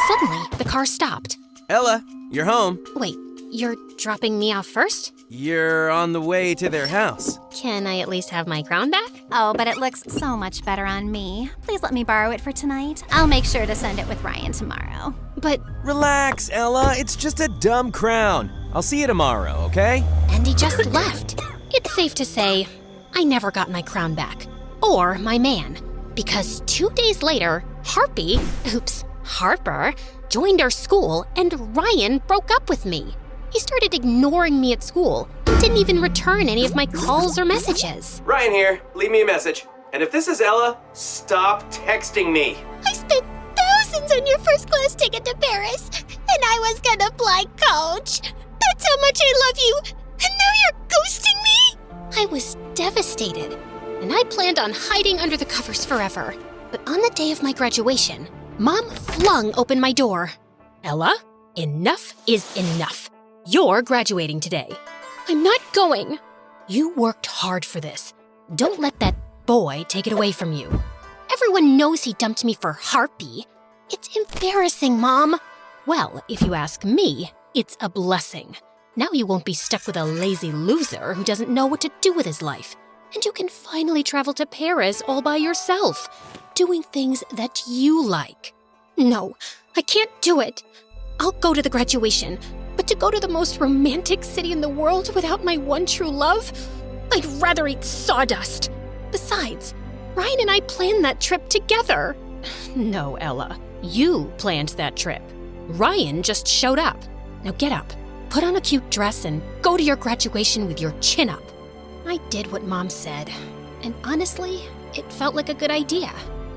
[SPEAKER 3] Suddenly, the car stopped.
[SPEAKER 4] Ella, you're home.
[SPEAKER 3] Wait, you're dropping me off first?
[SPEAKER 4] You're on the way to their house.
[SPEAKER 3] Can I at least have my crown back?
[SPEAKER 5] Oh, but it looks so much better on me. Please let me borrow it for tonight. I'll make sure to send it with Ryan tomorrow.
[SPEAKER 3] But...
[SPEAKER 4] Relax, Ella. It's just a dumb crown. I'll see you tomorrow, okay?
[SPEAKER 3] And he just left. It's safe to say, I never got my crown back. Or my man. Because 2 days later, Harper, joined our school and Ryan broke up with me. He started ignoring me at school and didn't even return any of my calls or messages.
[SPEAKER 4] Ryan here. Leave me a message. And if this is Ella, stop texting me.
[SPEAKER 3] I spent thousands on your first class ticket to Paris, and I was gonna fly coach. That's how much I love you, and now you're ghosting me? I was devastated, and I planned on hiding under the covers forever. But on the day of my graduation, Mom flung open my door. Ella, enough is enough. You're graduating today. I'm not going. You worked hard for this. Don't let that boy take it away from you. Everyone knows he dumped me for Harpy. It's embarrassing, Mom. Well, if you ask me, it's a blessing. Now you won't be stuck with a lazy loser who doesn't know what to do with his life. And you can finally travel to Paris all by yourself, doing things that you like. No, I can't do it. I'll go to the graduation, but to go to the most romantic city in the world without my one true love? I'd rather eat sawdust. Besides, Ryan and I planned that trip together. No, Ella, you planned that trip. Ryan just showed up. Now get up, put on a cute dress, and go to your graduation with your chin up. I did what Mom said, and honestly, it felt like a good idea.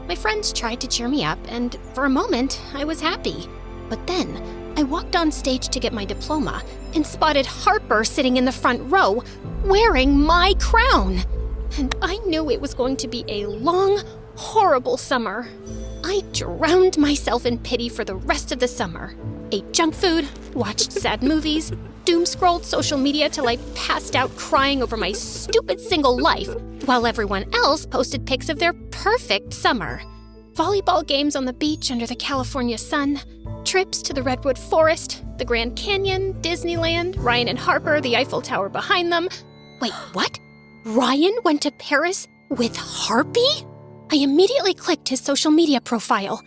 [SPEAKER 3] My friends tried to cheer me up, and for a moment, I was happy. But then, I walked on stage to get my diploma and spotted Harper sitting in the front row, wearing my crown. And I knew it was going to be a long, horrible summer. I drowned myself in pity for the rest of the summer. Ate junk food, watched sad movies, doom-scrolled social media till I passed out crying over my stupid single life, while everyone else posted pics of their perfect summer. Volleyball games on the beach under the California sun, trips to the Redwood Forest, the Grand Canyon, Disneyland, Ryan and Harper, the Eiffel Tower behind them. Wait, what? Ryan went to Paris with Harpy? I immediately clicked his social media profile.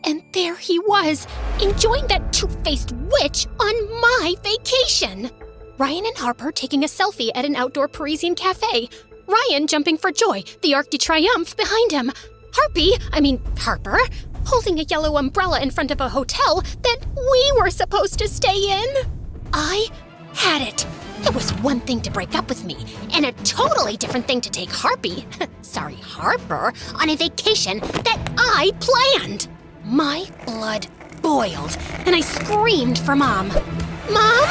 [SPEAKER 3] And there he was, enjoying that two-faced witch on my vacation. Ryan and Harper taking a selfie at an outdoor Parisian cafe. Ryan jumping for joy, the Arc de Triomphe behind him. Harper, holding a yellow umbrella in front of a hotel that we were supposed to stay in. I had it. It was one thing to break up with me, and a totally different thing to take Harper, on a vacation that I planned. My blood boiled, and I screamed for Mom. Mom,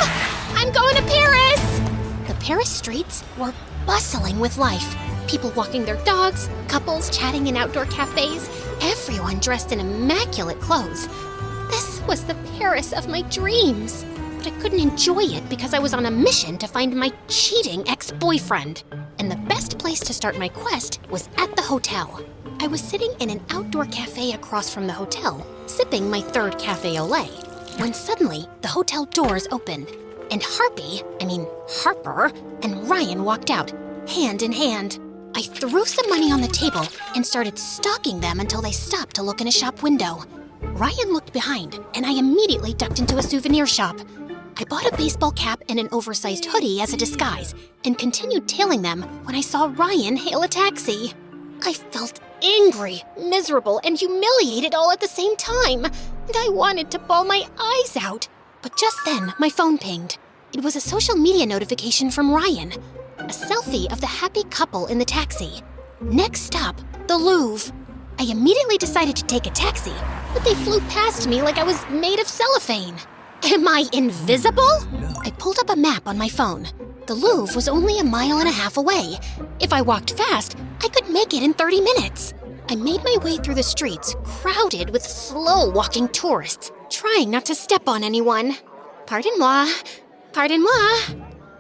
[SPEAKER 3] I'm going to Paris! The Paris streets were bustling with life. People walking their dogs, couples chatting in outdoor cafes, everyone dressed in immaculate clothes. This was the Paris of my dreams. But I couldn't enjoy it because I was on a mission to find my cheating ex-boyfriend. And the best place to start my quest was at the hotel. I was sitting in an outdoor cafe across from the hotel, sipping my third cafe au lait, when suddenly the hotel doors opened, and Harper and Ryan walked out, hand in hand. I threw some money on the table and started stalking them until they stopped to look in a shop window. Ryan looked behind, and I immediately ducked into a souvenir shop. I bought a baseball cap and an oversized hoodie as a disguise and continued tailing them when I saw Ryan hail a taxi. I felt angry, miserable, and humiliated all at the same time, and I wanted to bawl my eyes out. But just then, my phone pinged. It was a social media notification from Ryan. A selfie of the happy couple in the taxi. Next stop, the Louvre. I immediately decided to take a taxi, but they flew past me like I was made of cellophane. Am I invisible? I pulled up a map on my phone. The Louvre was only 1.5 miles away. If I walked fast, I could make it in 30 minutes. I made my way through the streets, crowded with slow-walking tourists, trying not to step on anyone. Pardon-moi.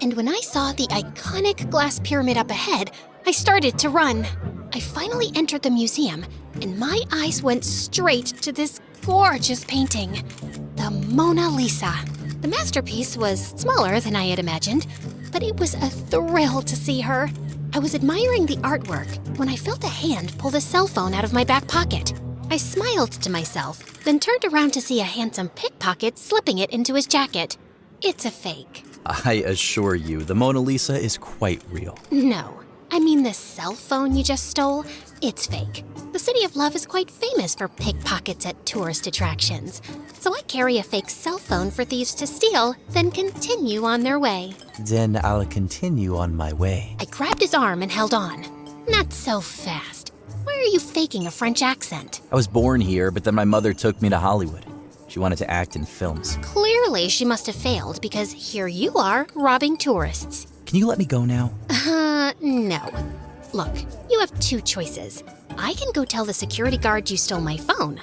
[SPEAKER 3] And when I saw the iconic glass pyramid up ahead, I started to run. I finally entered the museum, and my eyes went straight to this gorgeous painting, the Mona Lisa. The masterpiece was smaller than I had imagined, but it was a thrill to see her. I was admiring the artwork when I felt a hand pull the cell phone out of my back pocket. I smiled to myself, then turned around to see a handsome pickpocket slipping it into his jacket. It's a fake.
[SPEAKER 6] I assure you, the Mona Lisa is quite real.
[SPEAKER 3] No, I mean the cell phone you just stole, it's fake. The City of Love is quite famous for pickpockets at tourist attractions. So I carry a fake cell phone for thieves to steal, then continue on their way.
[SPEAKER 6] Then I'll continue on my way.
[SPEAKER 3] I grabbed his arm and held on. Not so fast. Why are you faking a French accent?
[SPEAKER 6] I was born here, but then my mother took me to Hollywood. She wanted to act in films.
[SPEAKER 3] Clearly she must have failed because here you are, robbing tourists.
[SPEAKER 6] Can you let me go now?
[SPEAKER 3] No. Look, you have two choices. I can go tell the security guard you stole my phone,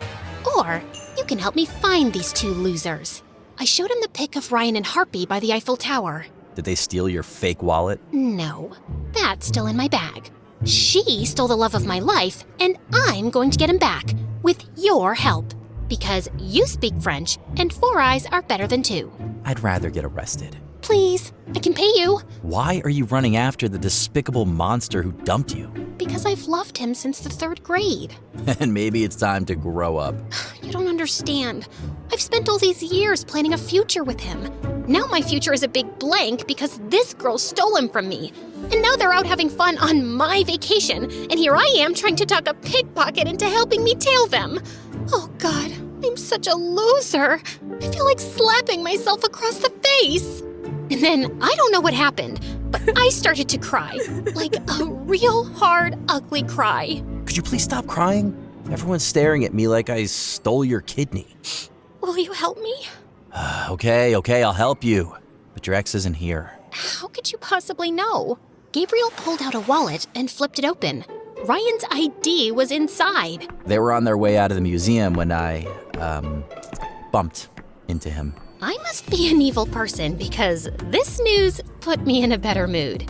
[SPEAKER 3] or you can help me find these two losers. I showed him the pic of Ryan and Harpy by the Eiffel Tower.
[SPEAKER 6] Did they steal your fake wallet?
[SPEAKER 3] No, that's still in my bag. She stole the love of my life, and I'm going to get him back, with your help. Because you speak French, and 4 eyes are better than 2.
[SPEAKER 6] I'd rather get arrested.
[SPEAKER 3] Please, I can pay you.
[SPEAKER 6] Why are you running after the despicable monster who dumped you?
[SPEAKER 3] Because I've loved him since the 3rd grade.
[SPEAKER 6] And maybe it's time to grow up.
[SPEAKER 3] You don't understand. I've spent all these years planning a future with him. Now my future is a big blank because this girl stole him from me. And now they're out having fun on my vacation, and here I am trying to talk a pickpocket into helping me tail them. Oh God, I'm such a loser. I feel like slapping myself across the face. And then I don't know what happened, but I started to cry. Like a real hard, ugly cry.
[SPEAKER 6] Could you please stop crying? Everyone's staring at me like I stole your kidney.
[SPEAKER 3] Will you help me?
[SPEAKER 6] Okay, I'll help you. But your ex isn't here.
[SPEAKER 3] How could you possibly know? Gabriel pulled out a wallet and flipped it open. Ryan's ID was inside.
[SPEAKER 6] They were on their way out of the museum when I, bumped into him.
[SPEAKER 3] I must be an evil person because this news put me in a better mood.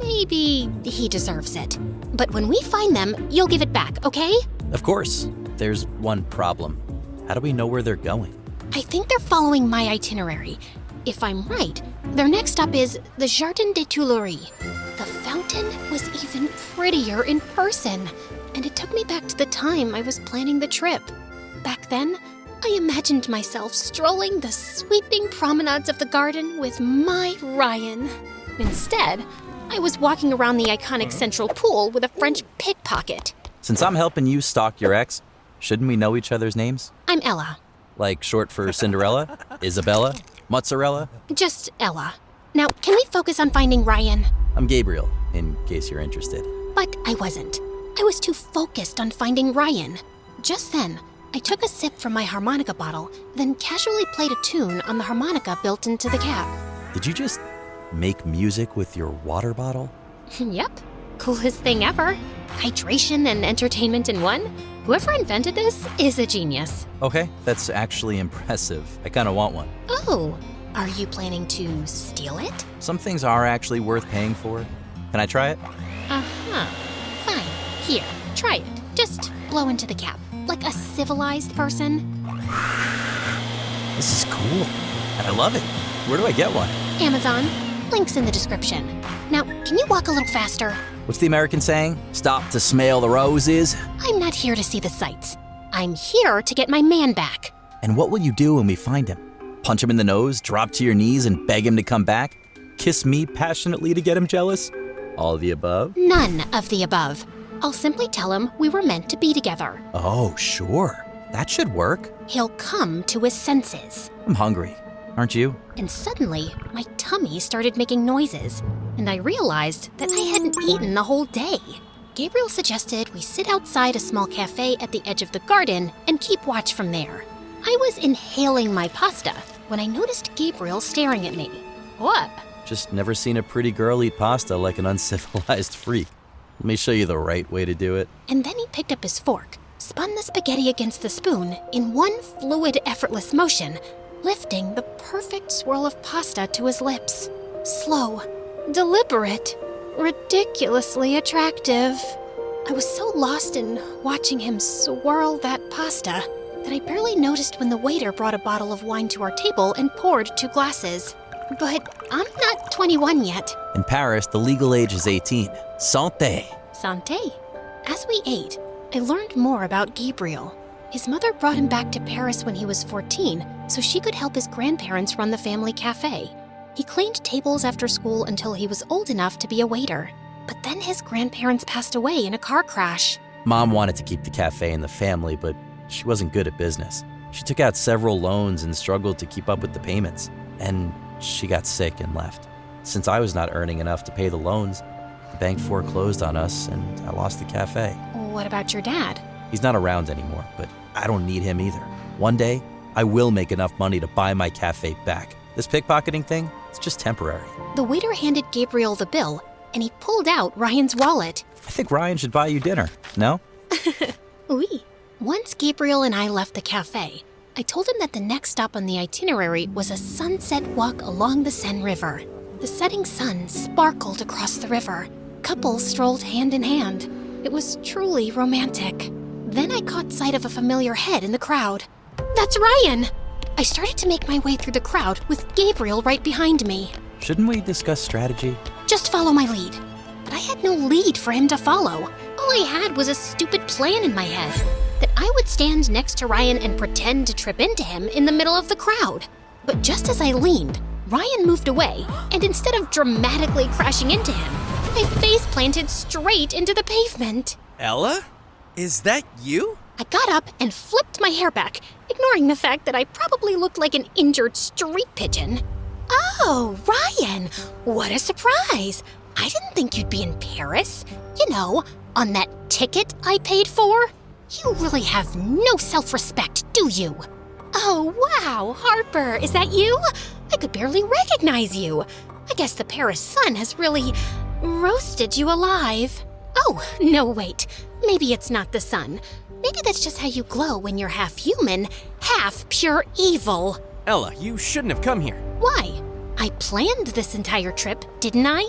[SPEAKER 3] Maybe he deserves it. But when we find them, you'll give it back, okay?
[SPEAKER 6] Of course. There's one problem. How do we know where they're going?
[SPEAKER 3] I think they're following my itinerary. If I'm right, their next stop is the Jardin des Tuileries. The fountain was even prettier in person, and it took me back to the time I was planning the trip. Back then, I imagined myself strolling the sweeping promenades of the garden with my Ryan. Instead, I was walking around the iconic central pool with a French pickpocket.
[SPEAKER 6] Since I'm helping you stalk your ex, shouldn't we know each other's names?
[SPEAKER 3] I'm Ella.
[SPEAKER 6] Like short for Cinderella, Isabella, Mozzarella?
[SPEAKER 3] Just Ella. Now, can we focus on finding Ryan?
[SPEAKER 6] I'm Gabriel, in case you're interested.
[SPEAKER 3] But I wasn't. I was too focused on finding Ryan. Just then, I took a sip from my harmonica bottle, then casually played a tune on the harmonica built into the cap.
[SPEAKER 6] Did you just make music with your water bottle?
[SPEAKER 3] Yep. Coolest thing ever. Hydration and entertainment in one. Whoever invented this is a genius.
[SPEAKER 6] Okay, that's actually impressive. I kind of want one.
[SPEAKER 3] Oh, are you planning to steal it?
[SPEAKER 6] Some things are actually worth paying for. Can I try it?
[SPEAKER 3] Uh-huh. Fine. Here, try it. Just blow into the cap, like a civilized person.
[SPEAKER 6] This is cool, and I love it. Where do I get one?
[SPEAKER 3] Amazon. Link's in the description. Now, can you walk a little faster?
[SPEAKER 6] What's the American saying? Stop to smell the roses?
[SPEAKER 3] I'm not here to see the sights. I'm here to get my man back.
[SPEAKER 6] And what will you do when we find him? Punch him in the nose, drop to your knees, and beg him to come back? Kiss me passionately to get him jealous? All of the above?
[SPEAKER 3] None of the above. I'll simply tell him we were meant to be together.
[SPEAKER 6] Oh, sure. That should work.
[SPEAKER 3] He'll come to his senses.
[SPEAKER 6] I'm hungry. Aren't you?
[SPEAKER 3] And suddenly, my tummy started making noises, and I realized that I hadn't eaten the whole day. Gabriel suggested we sit outside a small cafe at the edge of the garden and keep watch from there. I was inhaling my pasta when I noticed Gabriel staring at me. What?
[SPEAKER 6] Just never seen a pretty girl eat pasta like an uncivilized freak. Let me show you the right way to do it.
[SPEAKER 3] And then he picked up his fork, spun the spaghetti against the spoon in one fluid, effortless motion, lifting the perfect swirl of pasta to his lips. Slow, deliberate, ridiculously attractive. I was so lost in watching him swirl that pasta that I barely noticed when the waiter brought a bottle of wine to our table and poured 2 glasses. But I'm not 21 yet.
[SPEAKER 6] In Paris, the legal age is 18. Santé.
[SPEAKER 3] Santé. As we ate, I learned more about Gabriel. His mother brought him back to Paris when he was 14 so she could help his grandparents run the family cafe. He cleaned tables after school until he was old enough to be a waiter. But then his grandparents passed away in a car crash.
[SPEAKER 6] Mom wanted to keep the cafe in the family, but she wasn't good at business. She took out several loans and struggled to keep up with the payments. And she got sick and left. Since I was not earning enough to pay the loans, the bank foreclosed on us and I lost the cafe.
[SPEAKER 3] What about your dad?
[SPEAKER 6] He's not around anymore, but I don't need him either. One day, I will make enough money to buy my cafe back. This pickpocketing thing, it's just temporary.
[SPEAKER 3] The waiter handed Gabriel the bill, and he pulled out Ryan's wallet.
[SPEAKER 6] I think Ryan should buy you dinner, no?
[SPEAKER 3] Oui. Once Gabriel and I left the cafe, I told him that the next stop on the itinerary was a sunset walk along the Seine River. The setting sun sparkled across the river. Couples strolled hand in hand. It was truly romantic. Then I caught sight of a familiar head in the crowd. That's Ryan! I started to make my way through the crowd with Gabriel right behind me.
[SPEAKER 6] Shouldn't we discuss strategy?
[SPEAKER 3] Just follow my lead. But I had no lead for him to follow. All I had was a stupid plan in my head. That I would stand next to Ryan and pretend to trip into him in the middle of the crowd. But just as I leaned, Ryan moved away, and instead of dramatically crashing into him, my face planted straight into the pavement.
[SPEAKER 4] Ella? Is that you?
[SPEAKER 3] I got up and flipped my hair back, ignoring the fact that I probably looked like an injured street pigeon. Oh, Ryan, what a surprise. I didn't think you'd be in Paris. You know, on that ticket I paid for. You really have no self-respect, do you? Oh, wow, Harper, is that you? I could barely recognize you. I guess the Paris sun has really roasted you alive. Oh, no, wait. Maybe it's not the sun. Maybe that's just how you glow when you're half human, half pure evil.
[SPEAKER 4] Ella, you shouldn't have come here.
[SPEAKER 3] Why? I planned this entire trip, didn't I?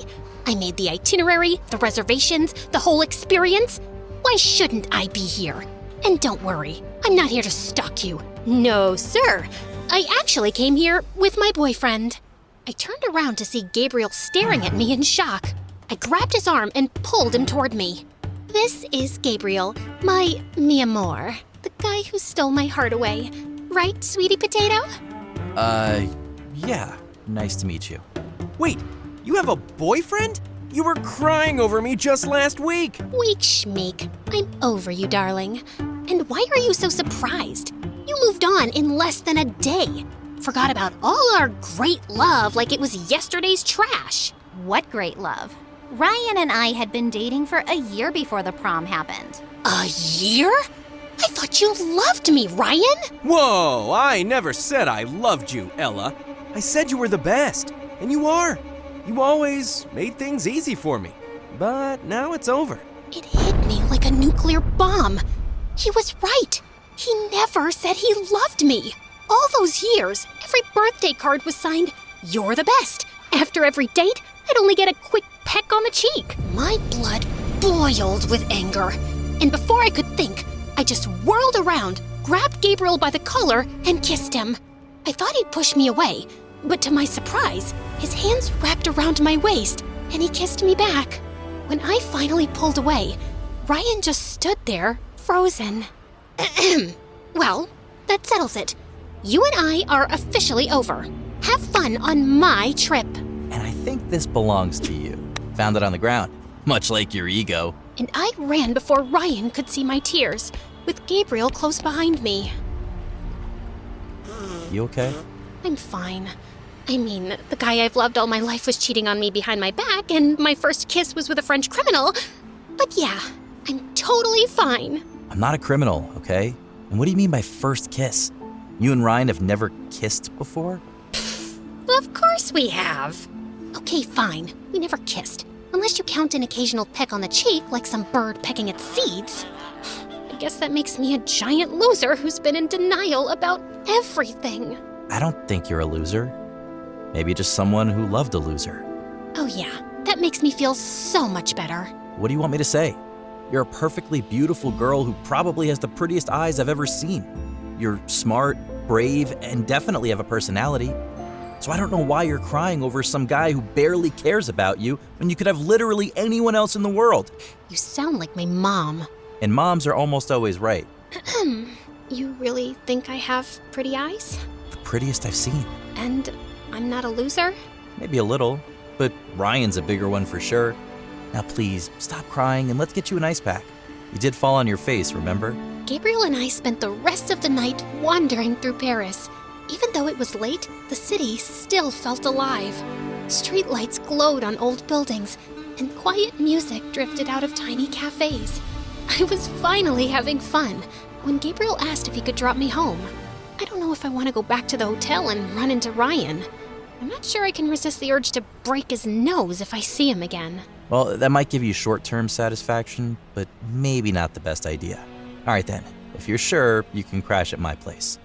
[SPEAKER 3] I made the itinerary, the reservations, the whole experience. Why shouldn't I be here? And don't worry, I'm not here to stalk you. No, sir. I actually came here with my boyfriend. I turned around to see Gabriel staring at me in shock. I grabbed his arm and pulled him toward me. This is Gabriel, my mi amor. The guy who stole my heart away. Right, sweetie potato?
[SPEAKER 6] Yeah. Nice to meet you.
[SPEAKER 4] Wait, you have a boyfriend? You were crying over me just last week.
[SPEAKER 3] Weak schmeek. I'm over you, darling. And why are you so surprised? You moved on in less than a day. Forgot about all our great love like it was yesterday's trash.
[SPEAKER 5] What great love. Ryan and I had been dating for a year before the prom happened.
[SPEAKER 3] A year? I thought you loved me, Ryan.
[SPEAKER 4] Whoa, I never said I loved you, Ella. I said you were the best, and you are. You always made things easy for me. But now it's over.
[SPEAKER 3] It hit me like a nuclear bomb. He was right. He never said he loved me. All those years, every birthday card was signed, "You're the best." After every date, I'd only get a quick peck on the cheek. My blood boiled with anger. And before I could think, I just whirled around, grabbed Gabriel by the collar, and kissed him. I thought he'd push me away, but to my surprise, his hands wrapped around my waist, and he kissed me back. When I finally pulled away, Ryan just stood there, frozen. Well, that settles it. You and I are officially over. Have fun on my trip.
[SPEAKER 6] And I think this belongs to you. Found it on the ground, much like your ego.
[SPEAKER 3] And I ran before Ryan could see my tears, with Gabriel close behind me.
[SPEAKER 6] You okay?
[SPEAKER 3] I'm fine. I mean, the guy I've loved all my life was cheating on me behind my back, and my first kiss was with a French criminal. But yeah, I'm totally fine.
[SPEAKER 6] I'm not a criminal, okay? And what do you mean by first kiss? You and Ryan have never kissed before?
[SPEAKER 3] Of course we have. Okay, fine. We never kissed. Unless you count an occasional peck on the cheek like some bird pecking its seeds. I guess that makes me a giant loser who's been in denial about everything.
[SPEAKER 6] I don't think you're a loser. Maybe just someone who loved a loser.
[SPEAKER 3] Oh yeah, that makes me feel so much better.
[SPEAKER 6] What do you want me to say? You're a perfectly beautiful girl who probably has the prettiest eyes I've ever seen. You're smart, brave, and definitely have a personality. So I don't know why you're crying over some guy who barely cares about you when you could have literally anyone else in the world.
[SPEAKER 3] You sound like my mom.
[SPEAKER 6] And moms are almost always right.
[SPEAKER 3] You really think I have pretty eyes?
[SPEAKER 6] The prettiest I've seen.
[SPEAKER 3] And I'm not a loser?
[SPEAKER 6] Maybe a little, but Ryan's a bigger one for sure. Now please, stop crying and let's get you an ice pack. You did fall on your face, remember?
[SPEAKER 3] Gabriel and I spent the rest of the night wandering through Paris. Even though it was late, the city still felt alive. Streetlights glowed on old buildings, and quiet music drifted out of tiny cafes. I was finally having fun when Gabriel asked if he could drop me home. I don't know if I want to go back to the hotel and run into Ryan. I'm not sure I can resist the urge to break his nose if I see him again.
[SPEAKER 6] Well, that might give you short-term satisfaction, but maybe not the best idea. All right then, if you're sure, you can crash at my place.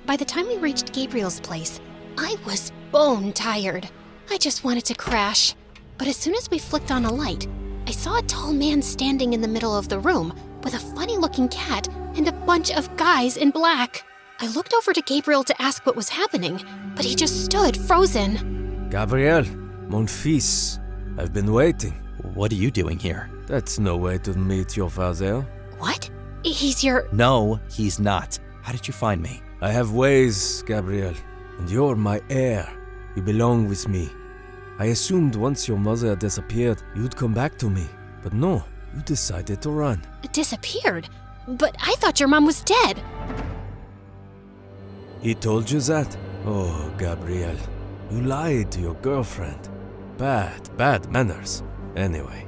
[SPEAKER 3] By the time we reached Gabriel's place, I was bone tired. I just wanted to crash. But as soon as we flicked on a light, I saw a tall man standing in the middle of the room with a funny-looking cat and a bunch of guys in black. I looked over to Gabriel to ask what was happening, but he just stood frozen.
[SPEAKER 7] Gabriel, mon fils, I've been waiting.
[SPEAKER 6] What are you doing here?
[SPEAKER 7] That's no way to meet your father.
[SPEAKER 3] What? He's your...
[SPEAKER 6] No, he's not. How did you find me?
[SPEAKER 7] I have ways, Gabriel, and you're my heir. You belong with me. I assumed once your mother disappeared, you'd come back to me. But no, you decided to run.
[SPEAKER 3] Disappeared? But I thought your mom was dead.
[SPEAKER 7] He told you that? Oh, Gabriel, you lied to your girlfriend. Bad manners. Anyway,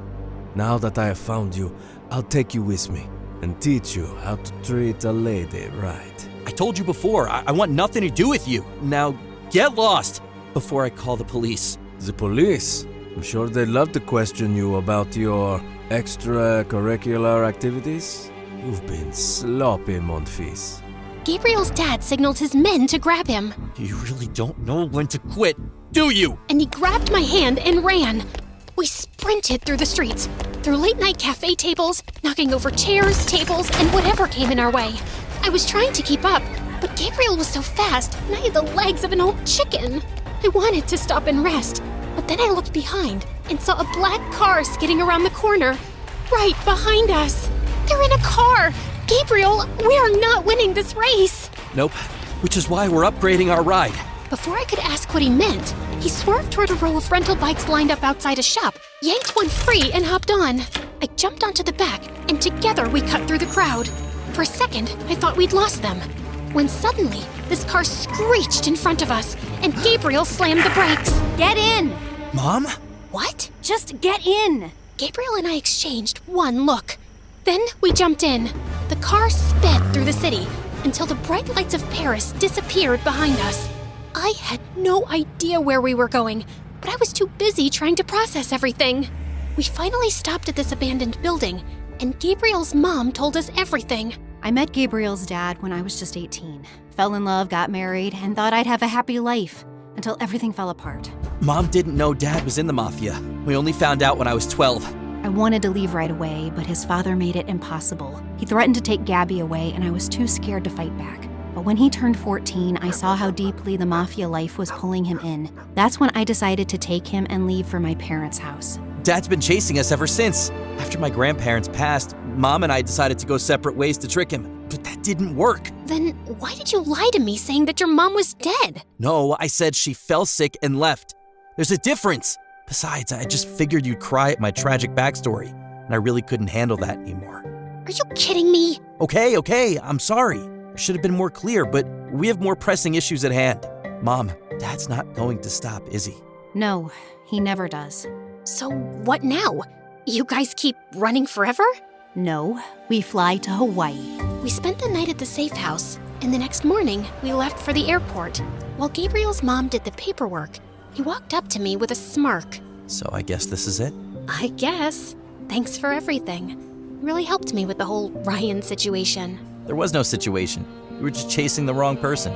[SPEAKER 7] now that I have found you, I'll take you with me and teach you how to treat a lady right.
[SPEAKER 6] I told you before, I want nothing to do with you. Now, get lost before I call the police.
[SPEAKER 7] The police? I'm sure they'd love to question you about your extracurricular activities. You've been sloppy, mon fils.
[SPEAKER 3] Gabriel's dad signaled his men to grab him.
[SPEAKER 6] You really don't know when to quit, do you?
[SPEAKER 3] And he grabbed my hand and ran. We sprinted through the streets, through late-night cafe tables, knocking over chairs, tables, and whatever came in our way. I was trying to keep up, but Gabriel was so fast, and I had the legs of an old chicken. I wanted to stop and rest, but then I looked behind and saw a black car skidding around the corner, right behind us. They're in a car, Gabriel, we are not winning this race!
[SPEAKER 6] Nope, which is why we're upgrading our ride.
[SPEAKER 3] Before I could ask what he meant, he swerved toward a row of rental bikes lined up outside a shop, yanked one free, and hopped on. I jumped onto the back, and together we cut through the crowd. For a second, I thought we'd lost them, when suddenly, this car screeched in front of us, and Gabriel slammed the brakes.
[SPEAKER 5] Get in!
[SPEAKER 6] Mom?
[SPEAKER 3] What?
[SPEAKER 5] Just get in!
[SPEAKER 3] Gabriel and I exchanged one look. Then we jumped in. The car sped through the city until the bright lights of Paris disappeared behind us. I had no idea where we were going, but I was too busy trying to process everything. We finally stopped at this abandoned building, and Gabriel's mom told us everything.
[SPEAKER 5] I met Gabriel's dad when I was just 18. Fell in love, got married, and thought I'd have a happy life until everything fell apart.
[SPEAKER 6] Mom didn't know Dad was in the mafia. We only found out when I was 12.
[SPEAKER 5] I wanted to leave right away, but his father made it impossible. He threatened to take Gabby away, and I was too scared to fight back. But when he turned 14, I saw how deeply the mafia life was pulling him in. That's when I decided to take him and leave for my parents' house.
[SPEAKER 6] Dad's been chasing us ever since. After my grandparents passed, Mom and I decided to go separate ways to trick him. But that didn't work.
[SPEAKER 3] Then why did you lie to me saying that your mom was dead?
[SPEAKER 6] No, I said she fell sick and left. There's a difference. Besides, I just figured you'd cry at my tragic backstory, and I really couldn't handle that anymore.
[SPEAKER 3] Are you kidding me?
[SPEAKER 6] Okay, I'm sorry. I should have been more clear, but we have more pressing issues at hand. Mom, Dad's not going to stop, is he?
[SPEAKER 5] No, he never does.
[SPEAKER 3] So what now? You guys keep running forever?
[SPEAKER 5] No, we fly to Hawaii.
[SPEAKER 3] We spent the night at the safe house, and the next morning, we left for the airport. While Gabriel's mom did the paperwork, he walked up to me with a smirk.
[SPEAKER 6] So I guess this is it?
[SPEAKER 3] I guess. Thanks for everything. You really helped me with the whole Ryan situation.
[SPEAKER 6] There was no situation. You were just chasing the wrong person.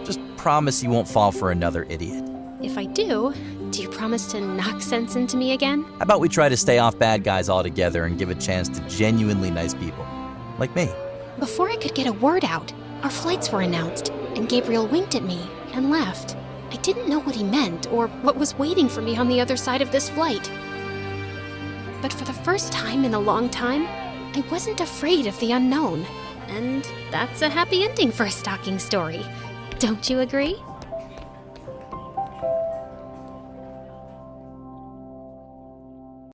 [SPEAKER 6] Just promise you won't fall for another idiot.
[SPEAKER 3] If I do you promise to knock sense into me again?
[SPEAKER 6] How about we try to stay off bad guys altogether and give a chance to genuinely nice people? Like me.
[SPEAKER 3] Before I could get a word out, our flights were announced, and Gabriel winked at me and left. I didn't know what he meant or what was waiting for me on the other side of this flight. But for the first time in a long time, I wasn't afraid of the unknown. And that's a happy ending for a stalking story. Don't you agree?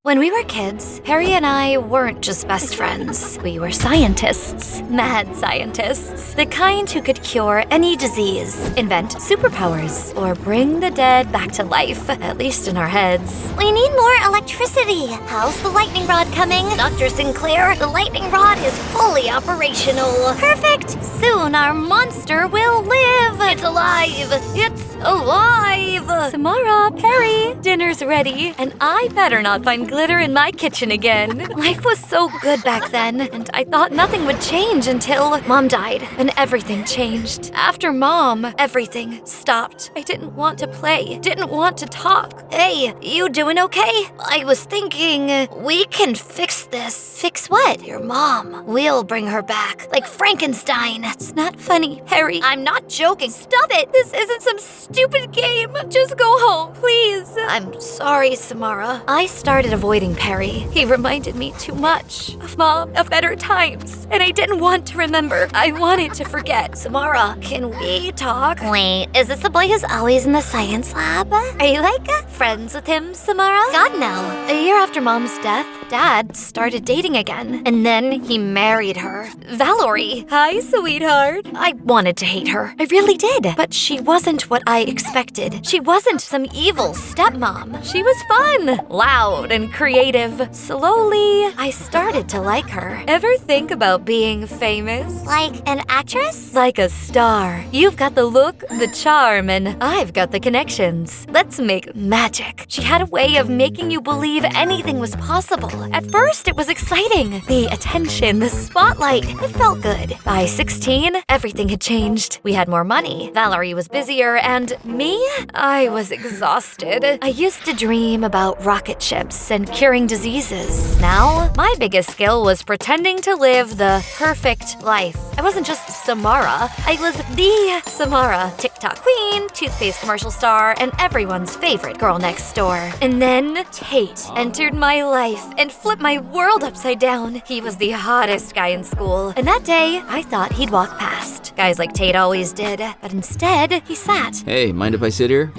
[SPEAKER 8] When we were kids, Harry and I weren't just best friends. We were scientists. Mad scientists. The kind who could cure any disease, invent superpowers, or bring the dead back to life, at least in our heads.
[SPEAKER 9] We need more electricity. How's the lightning rod coming?
[SPEAKER 8] Dr. Sinclair, the lightning rod is fully operational.
[SPEAKER 9] Perfect. Soon our monster will live.
[SPEAKER 8] It's alive! It's alive!
[SPEAKER 2] Samara, Perry, dinner's ready, and I better not find glitter in my kitchen again.
[SPEAKER 8] Life was so good back then, and I thought nothing would change until Mom died, and everything changed. After Mom, everything stopped. I didn't want to play, didn't want to talk. Hey, you doing okay? I was thinking, we can fix this.
[SPEAKER 9] Fix what?
[SPEAKER 8] Your mom. We'll bring her back, like Frankenstein.
[SPEAKER 2] It's not funny, Harry.
[SPEAKER 8] I'm not joking.
[SPEAKER 2] Stop it! This isn't some stupid game. Just go home, please.
[SPEAKER 8] I'm sorry, Samara. I started avoiding Perry. He reminded me too much
[SPEAKER 2] of Mom, of better times, and I didn't want to remember. I wanted to forget.
[SPEAKER 8] Samara, can we talk?
[SPEAKER 9] Wait, is this the boy who's always in the science lab?
[SPEAKER 8] Are you like friends with him, Samara?
[SPEAKER 9] God, no.
[SPEAKER 8] A year after Mom's death, Dad started dating again, and then he married her, Valerie.
[SPEAKER 2] Hi, sweetheart.
[SPEAKER 8] I wanted to hate her. I really did. But she wasn't what I expected. She wasn't some evil stepmom.
[SPEAKER 2] She was fun, loud, and creative. Slowly,
[SPEAKER 8] I started to like her.
[SPEAKER 2] Ever think about being famous?
[SPEAKER 9] Like an actress?
[SPEAKER 2] Like a star. You've got the look, the charm, and I've got the connections. Let's make magic.
[SPEAKER 8] She had a way of making you believe anything was possible. At first, it was exciting. The attention, the spotlight, it felt good. By 16, everything had changed. We had more money. Valerie was busier, and me? I was exhausted. I used to dream about rocket ships and curing diseases. Now, my biggest skill was pretending to live the perfect life. I wasn't just Samara. I was the Samara, TikTok queen, toothpaste commercial star, and everyone's favorite girl next door. And then Tate entered my life and and flip my world upside down. He was the hottest guy in school, and that day, I thought he'd walk past. Guys like Tate always did, but instead, he sat.
[SPEAKER 10] Hey, mind if I sit here?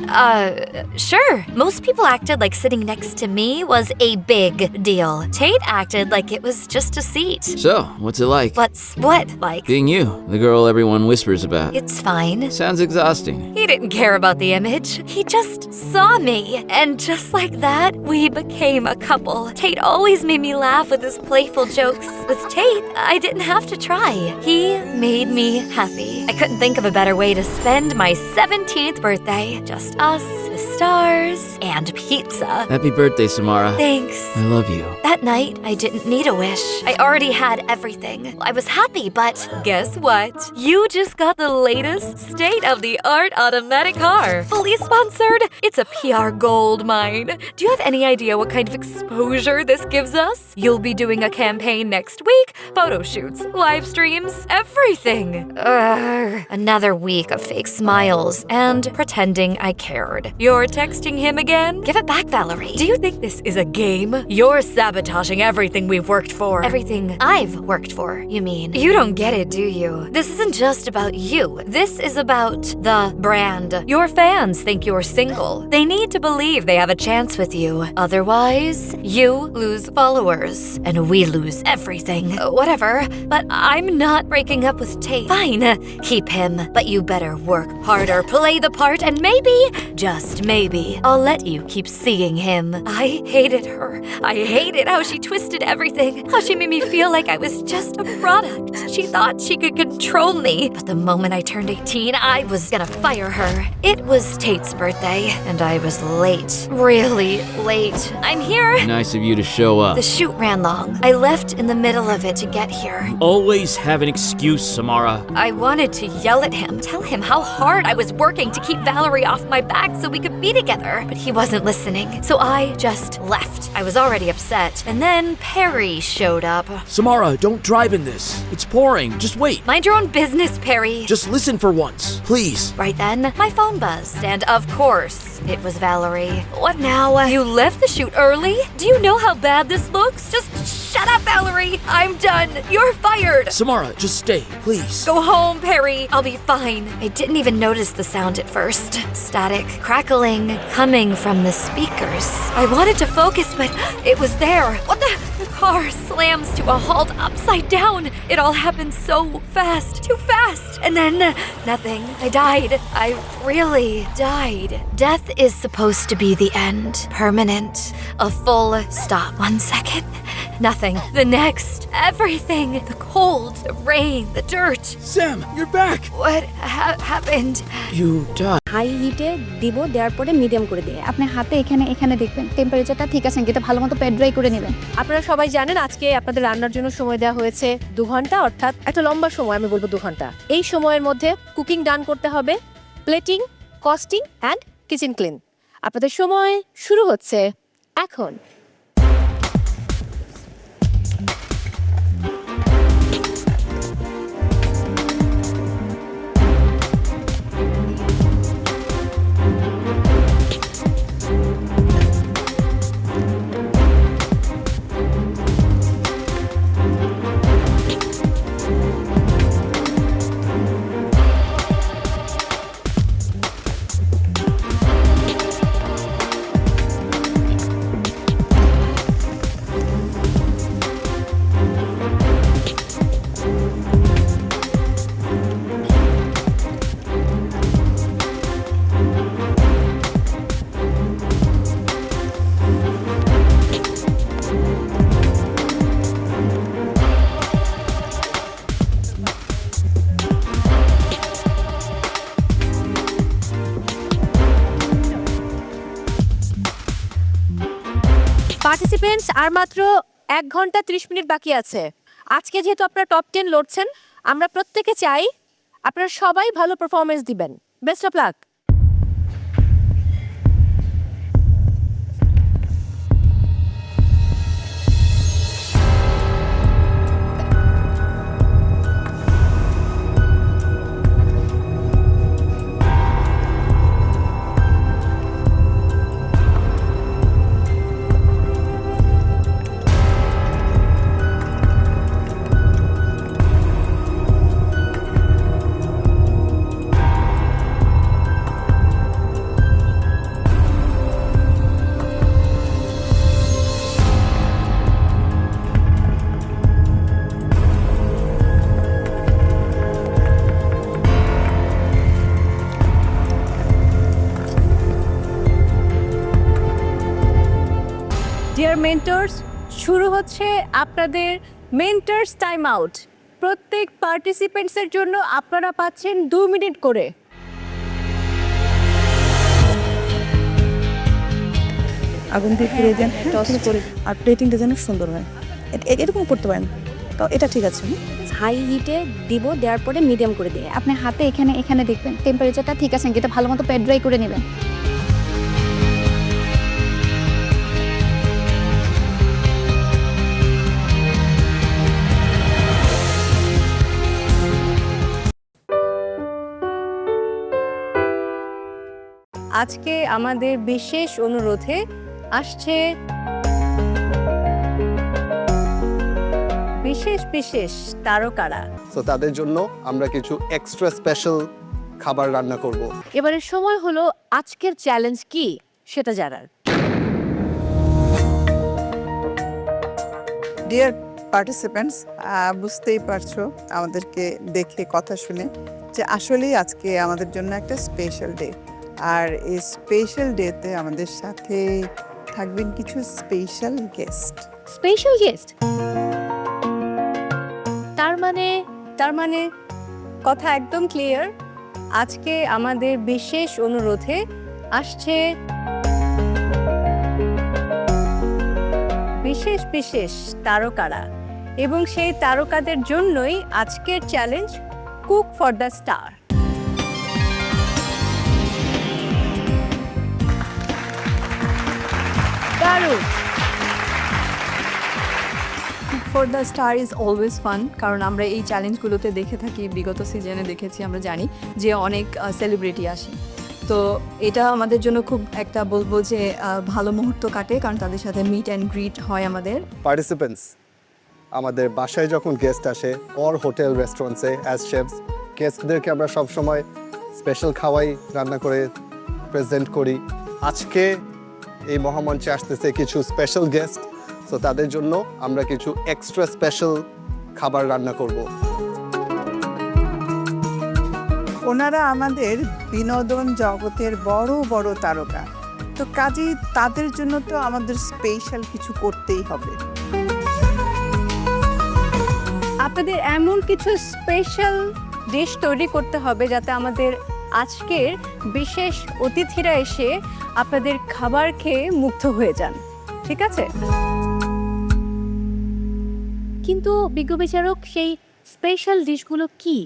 [SPEAKER 8] Sure. Most people acted like sitting next to me was a big deal. Tate acted like it was just a seat.
[SPEAKER 10] So, what's it like?
[SPEAKER 8] What's what like?
[SPEAKER 10] Being you, the girl everyone whispers about.
[SPEAKER 8] It's fine.
[SPEAKER 10] Sounds exhausting.
[SPEAKER 8] He didn't care about the image. He just saw me. And just like that, we became a couple. Tate always made me laugh with his playful jokes. With Tate, I didn't have to try. He made me happy. I couldn't think of a better way to spend my 17th birthday. Just us, the stars, and pizza.
[SPEAKER 10] Happy birthday, Samara.
[SPEAKER 8] Thanks.
[SPEAKER 10] I love you.
[SPEAKER 8] That night, I didn't need a wish. I already had everything. I was happy, but guess what? You just got the latest state-of-the-art automatic car. Fully sponsored. It's a PR gold mine. Do you have any idea what kind of exposure this gives us? You'll be doing a campaign next week, photo shoots, live streams, everything. Another week of fake smiles and pretending I cared. You're texting him again? Give it back, Valerie. Do you think this is a game? You're sabotaging everything we've worked for. Everything I've worked for, you mean? You don't get it, do you? This isn't just about you. This is about the brand. Your fans think you're single. They need to believe they have a chance with you. Otherwise, you lose followers, and we lose everything. Whatever, but I'm not breaking up with Tate. Fine, keep him, but you better work harder, play the part, and maybe, just maybe, I'll let you keep seeing him. I hated her. I hated how she twisted everything, how she made me feel like I was just a product. She thought she could control me, but the moment I turned 18, I was gonna fire her. It was Tate's birthday, and I was late. Really late. I'm here.
[SPEAKER 10] Nice of you to show up.
[SPEAKER 8] The shoot ran long. I left in the middle of it to get here.
[SPEAKER 10] Always have an excuse, Samara.
[SPEAKER 8] I wanted to yell at him, tell him how hard I was working to keep Valerie off my back so we could be together, but he wasn't listening, so I just left. I was already upset, and then Perry showed up.
[SPEAKER 11] Samara, don't drive in this. It's pouring. Just wait.
[SPEAKER 8] Mind your own business, Perry.
[SPEAKER 11] Just listen for once, please.
[SPEAKER 8] Right then, my phone buzzed, and of course, it was Valerie. What now? You left the shoot early? Do you know how bad this looks? Just shut up, Valerie. I'm done. You're fired.
[SPEAKER 11] Samara, just stay, please.
[SPEAKER 8] Go home, Perry. I'll be fine. I didn't even notice the sound at first. Static, crackling, coming from the speakers. I wanted to focus, but it was there. What the? The car slams to a halt upside down. It all happened so fast. Too fast. And then, nothing. I died. I really died. Death is supposed to be the end. Permanent. A full stop. 1 second. Nothing. The next. Everything. The cold. The rain. The dirt.
[SPEAKER 11] Sam, you're back.
[SPEAKER 8] What happened?
[SPEAKER 11] You died.
[SPEAKER 12] High হিটে দিব, দেওয়ার পরে medium করে দিয়ে আপনি হাতে এখানে দেখবেন টেম্পারেচারটা ঠিক আছে নাকি, এটা ভালো মতো প্যাড ড্রাই করে নেবেন। আপনারা সবাই জানেন আজকে আপনাদের রান্নার জন্য সময় দেওয়া হয়েছে 2 ঘন্টা, অর্থাৎ একটা লম্বা সময়, আমি বলবো 2 ঘন্টা। এই সময়ের মধ্যে কুকিং ডান করতে হবে, plating, costing and kitchen clean. আপনাদের সময় শুরু হচ্ছে এখন। পার্টিসিপেন্টস আর মাত্র 1 ঘন্টা 30 মিনিট বাকি আছে। আজকে যেহেতু আপনারা টপ 10 লড়ছেন, আমরা প্রত্যেকে চাই আপনারা সবাই ভালো পারফরম্যান্স দিবেন। Best of luck. Dear mentors, শুরু হচ্ছে আপনাদের মেন্টরস টাইম আউট। প্রত্যেক পার্টিসিপেন্টসের জন্য আপনারা পাচ্ছেন 2 মিনিট করে।
[SPEAKER 13] আগুন দিয়ে ফিরে দেন, টস করে, আর প্লেটিংটা যেন সুন্দর হয়। এরকম করতে পারেন, তো এটা ঠিক আছে।
[SPEAKER 12] হাই হিটে দিব, দেওয়ার পরে মিডিয়াম করে দিয়ে আপনি হাতে এখানে দেখবেন টেম্পারেচারটা ঠিক আছে, এটা ভালো মতো প্যাড ড্রাই করে নেবেন। আজকে আমাদের বিশেষ অনুরোধে আসছে বিশেষ তারকারা।
[SPEAKER 14] তো তাদের জন্য আমরা কিছু এক্সট্রা স্পেশাল খাবার রান্না করব।
[SPEAKER 12] এবারের সময় হলো আজকের চ্যালেঞ্জ কি সেটা জানার।
[SPEAKER 13] ডিয়ার পার্টিসিপেন্টস, বুঝতেই পারছো আমাদেরকে দেখে কথা শুনে যে আসলেই আজকে আমাদের জন্য একটা স্পেশাল ডে। আর এই স্পেশাল ডেতে আমাদের সাথে থাকবেন কিছু স্পেশাল গেস্ট।
[SPEAKER 12] স্পেশাল গেস্ট তার মানে কথা একদম ক্লিয়ার। আজকে আমাদের বিশেষ অনুরোধে আসছে বিশেষ তারকারা, এবং সেই তারকাদের জন্যই আজকের challenge cook for the star. দারুণ।
[SPEAKER 15] For the star is always fun, কারণ আমরা এই চ্যালেঞ্জগুলোতে দেখে থাকি, বিগত সিজনে দেখেছি, আমরা জানি যে অনেক সেলিব্রিটি আসে। তো এটা আমাদের জন্য খুব একটা বলবো যে ভালো মুহূর্ত কাটে, কারণ তাদের সাথে মিট অ্যান্ড গ্রিট হয় আমাদের।
[SPEAKER 14] পার্টিসিপেন্টস, আমাদের বাসায় যখন গেস্ট আসে অর হোটেল রেস্টুরেন্টসে অ্যাজ শেফস, গেস্টদেরকে আমরা সবসময় স্পেশাল খাওয়াই রান্না করে প্রেজেন্ট করি। আজকে এই মহামঞ্চে আসতেছে কিছু স্পেশাল গেস্ট, তো তাদের জন্য আমরা কিছু এক্সট্রা স্পেশাল খাবার রান্না করব।
[SPEAKER 13] ওনারা আমাদের বিনোদন জগতের বড় তারকা, তো কাজেই তাদের জন্য তো আমাদের স্পেশাল কিছু করতেই হবে।
[SPEAKER 12] আপনাদের এমন কিছু স্পেশাল ডিশ তৈরি করতে হবে যাতে আমাদের আজকের বিশেষ অতিথিরা এসে আপনাদের খাবার খেয়ে মুগ্ধ হয়ে যান, ঠিক আছে? কিন্তু বিজ্ঞ বিচারক, সেই স্পেশাল ডিশগুলো কি?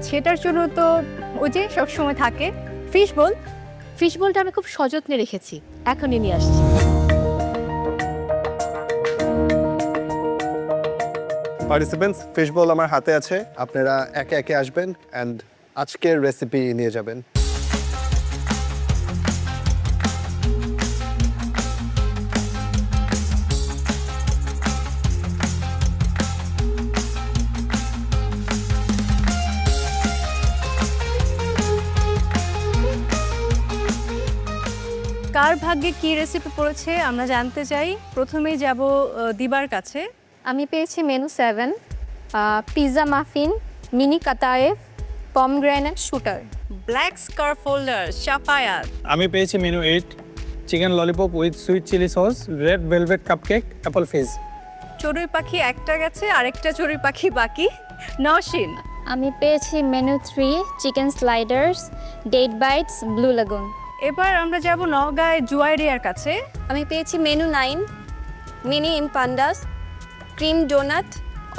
[SPEAKER 12] সেটার জন্য তো ওই যে সবসময় থাকে ফিশ বোলটা আমি খুব সযত্নে রেখেছি, এখনই নিয়ে আসছি।
[SPEAKER 14] পার্টিসিপেন্টস, ফিশ বোল আমার হাতে আছে, আপনারা একে একে আসবেন অ্যান্ড আজকের রেসিপি নিয়ে যাবেন।
[SPEAKER 12] কার ভাগ্যে কি রেসিপি পড়েছে আমরা জানতে চাই। প্রথমেই যাব দিবার কাছে।
[SPEAKER 16] আমি পেয়েছি মেনু 7, পিৎজা মাফিন, মিনি কাতায়েফ, pomegranate shooter.
[SPEAKER 12] Black scarf holder Shafayat.
[SPEAKER 17] আমি পেয়েছি menu 8, chicken lollipop with sweet chili sauce, red velvet cupcake, apple fizz.
[SPEAKER 12] চড়ুই পাখি একটা গেছে, আরেকটা চড়ুই পাখি বাকি। নওশিন।
[SPEAKER 16] আমি পেয়েছি menu 3, chicken sliders, date bites, blue lagoon.
[SPEAKER 12] এবার আমরা যাব নওগাঁয় জুয়াইরিয়ার কাছে।
[SPEAKER 16] আমি পেয়েছি menu 9, mini empanadas, cream donut,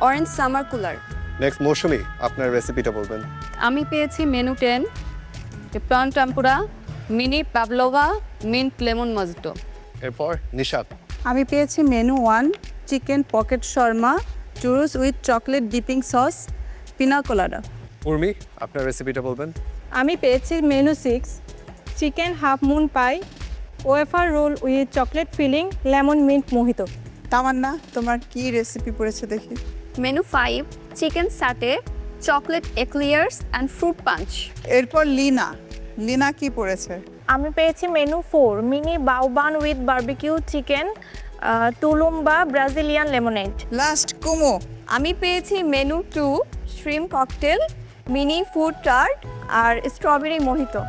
[SPEAKER 16] orange summer cooler.
[SPEAKER 14] Next Mousumi, আপনার রেসিপিটা বলবেন।
[SPEAKER 18] আমি পেয়েছি menu 10, prawn tempura, mini pavlova, mint lemon mojito.
[SPEAKER 14] এরপর নিশাত।
[SPEAKER 13] আমি পেয়েছি menu 1, chicken pocket shawarma, churros with chocolate dipping sauce, pina colada.
[SPEAKER 14] Urmi, আপনার রেসিপিটা বলবেন।
[SPEAKER 19] আমি পেয়েছি menu 6, chicken half moon pie, wafer roll with chocolate filling, lemon mint mojito.
[SPEAKER 13] Tamanna, তোমার কি রেসিপি পড়েছে দেখি?
[SPEAKER 16] Menu 5, chicken satay, chocolate eclairs and fruit punch.
[SPEAKER 13] এরপর লিনা কি পড়েছে?
[SPEAKER 19] আমি পেয়েছি menu 4, mini bao bun with barbecue chicken, tulumba Brazilian lemonade.
[SPEAKER 13] Last কুমো।
[SPEAKER 12] আমি পেয়েছি menu 2, shrimp cocktail, mini food tart আর স্ট্রবেরি মোহিতো।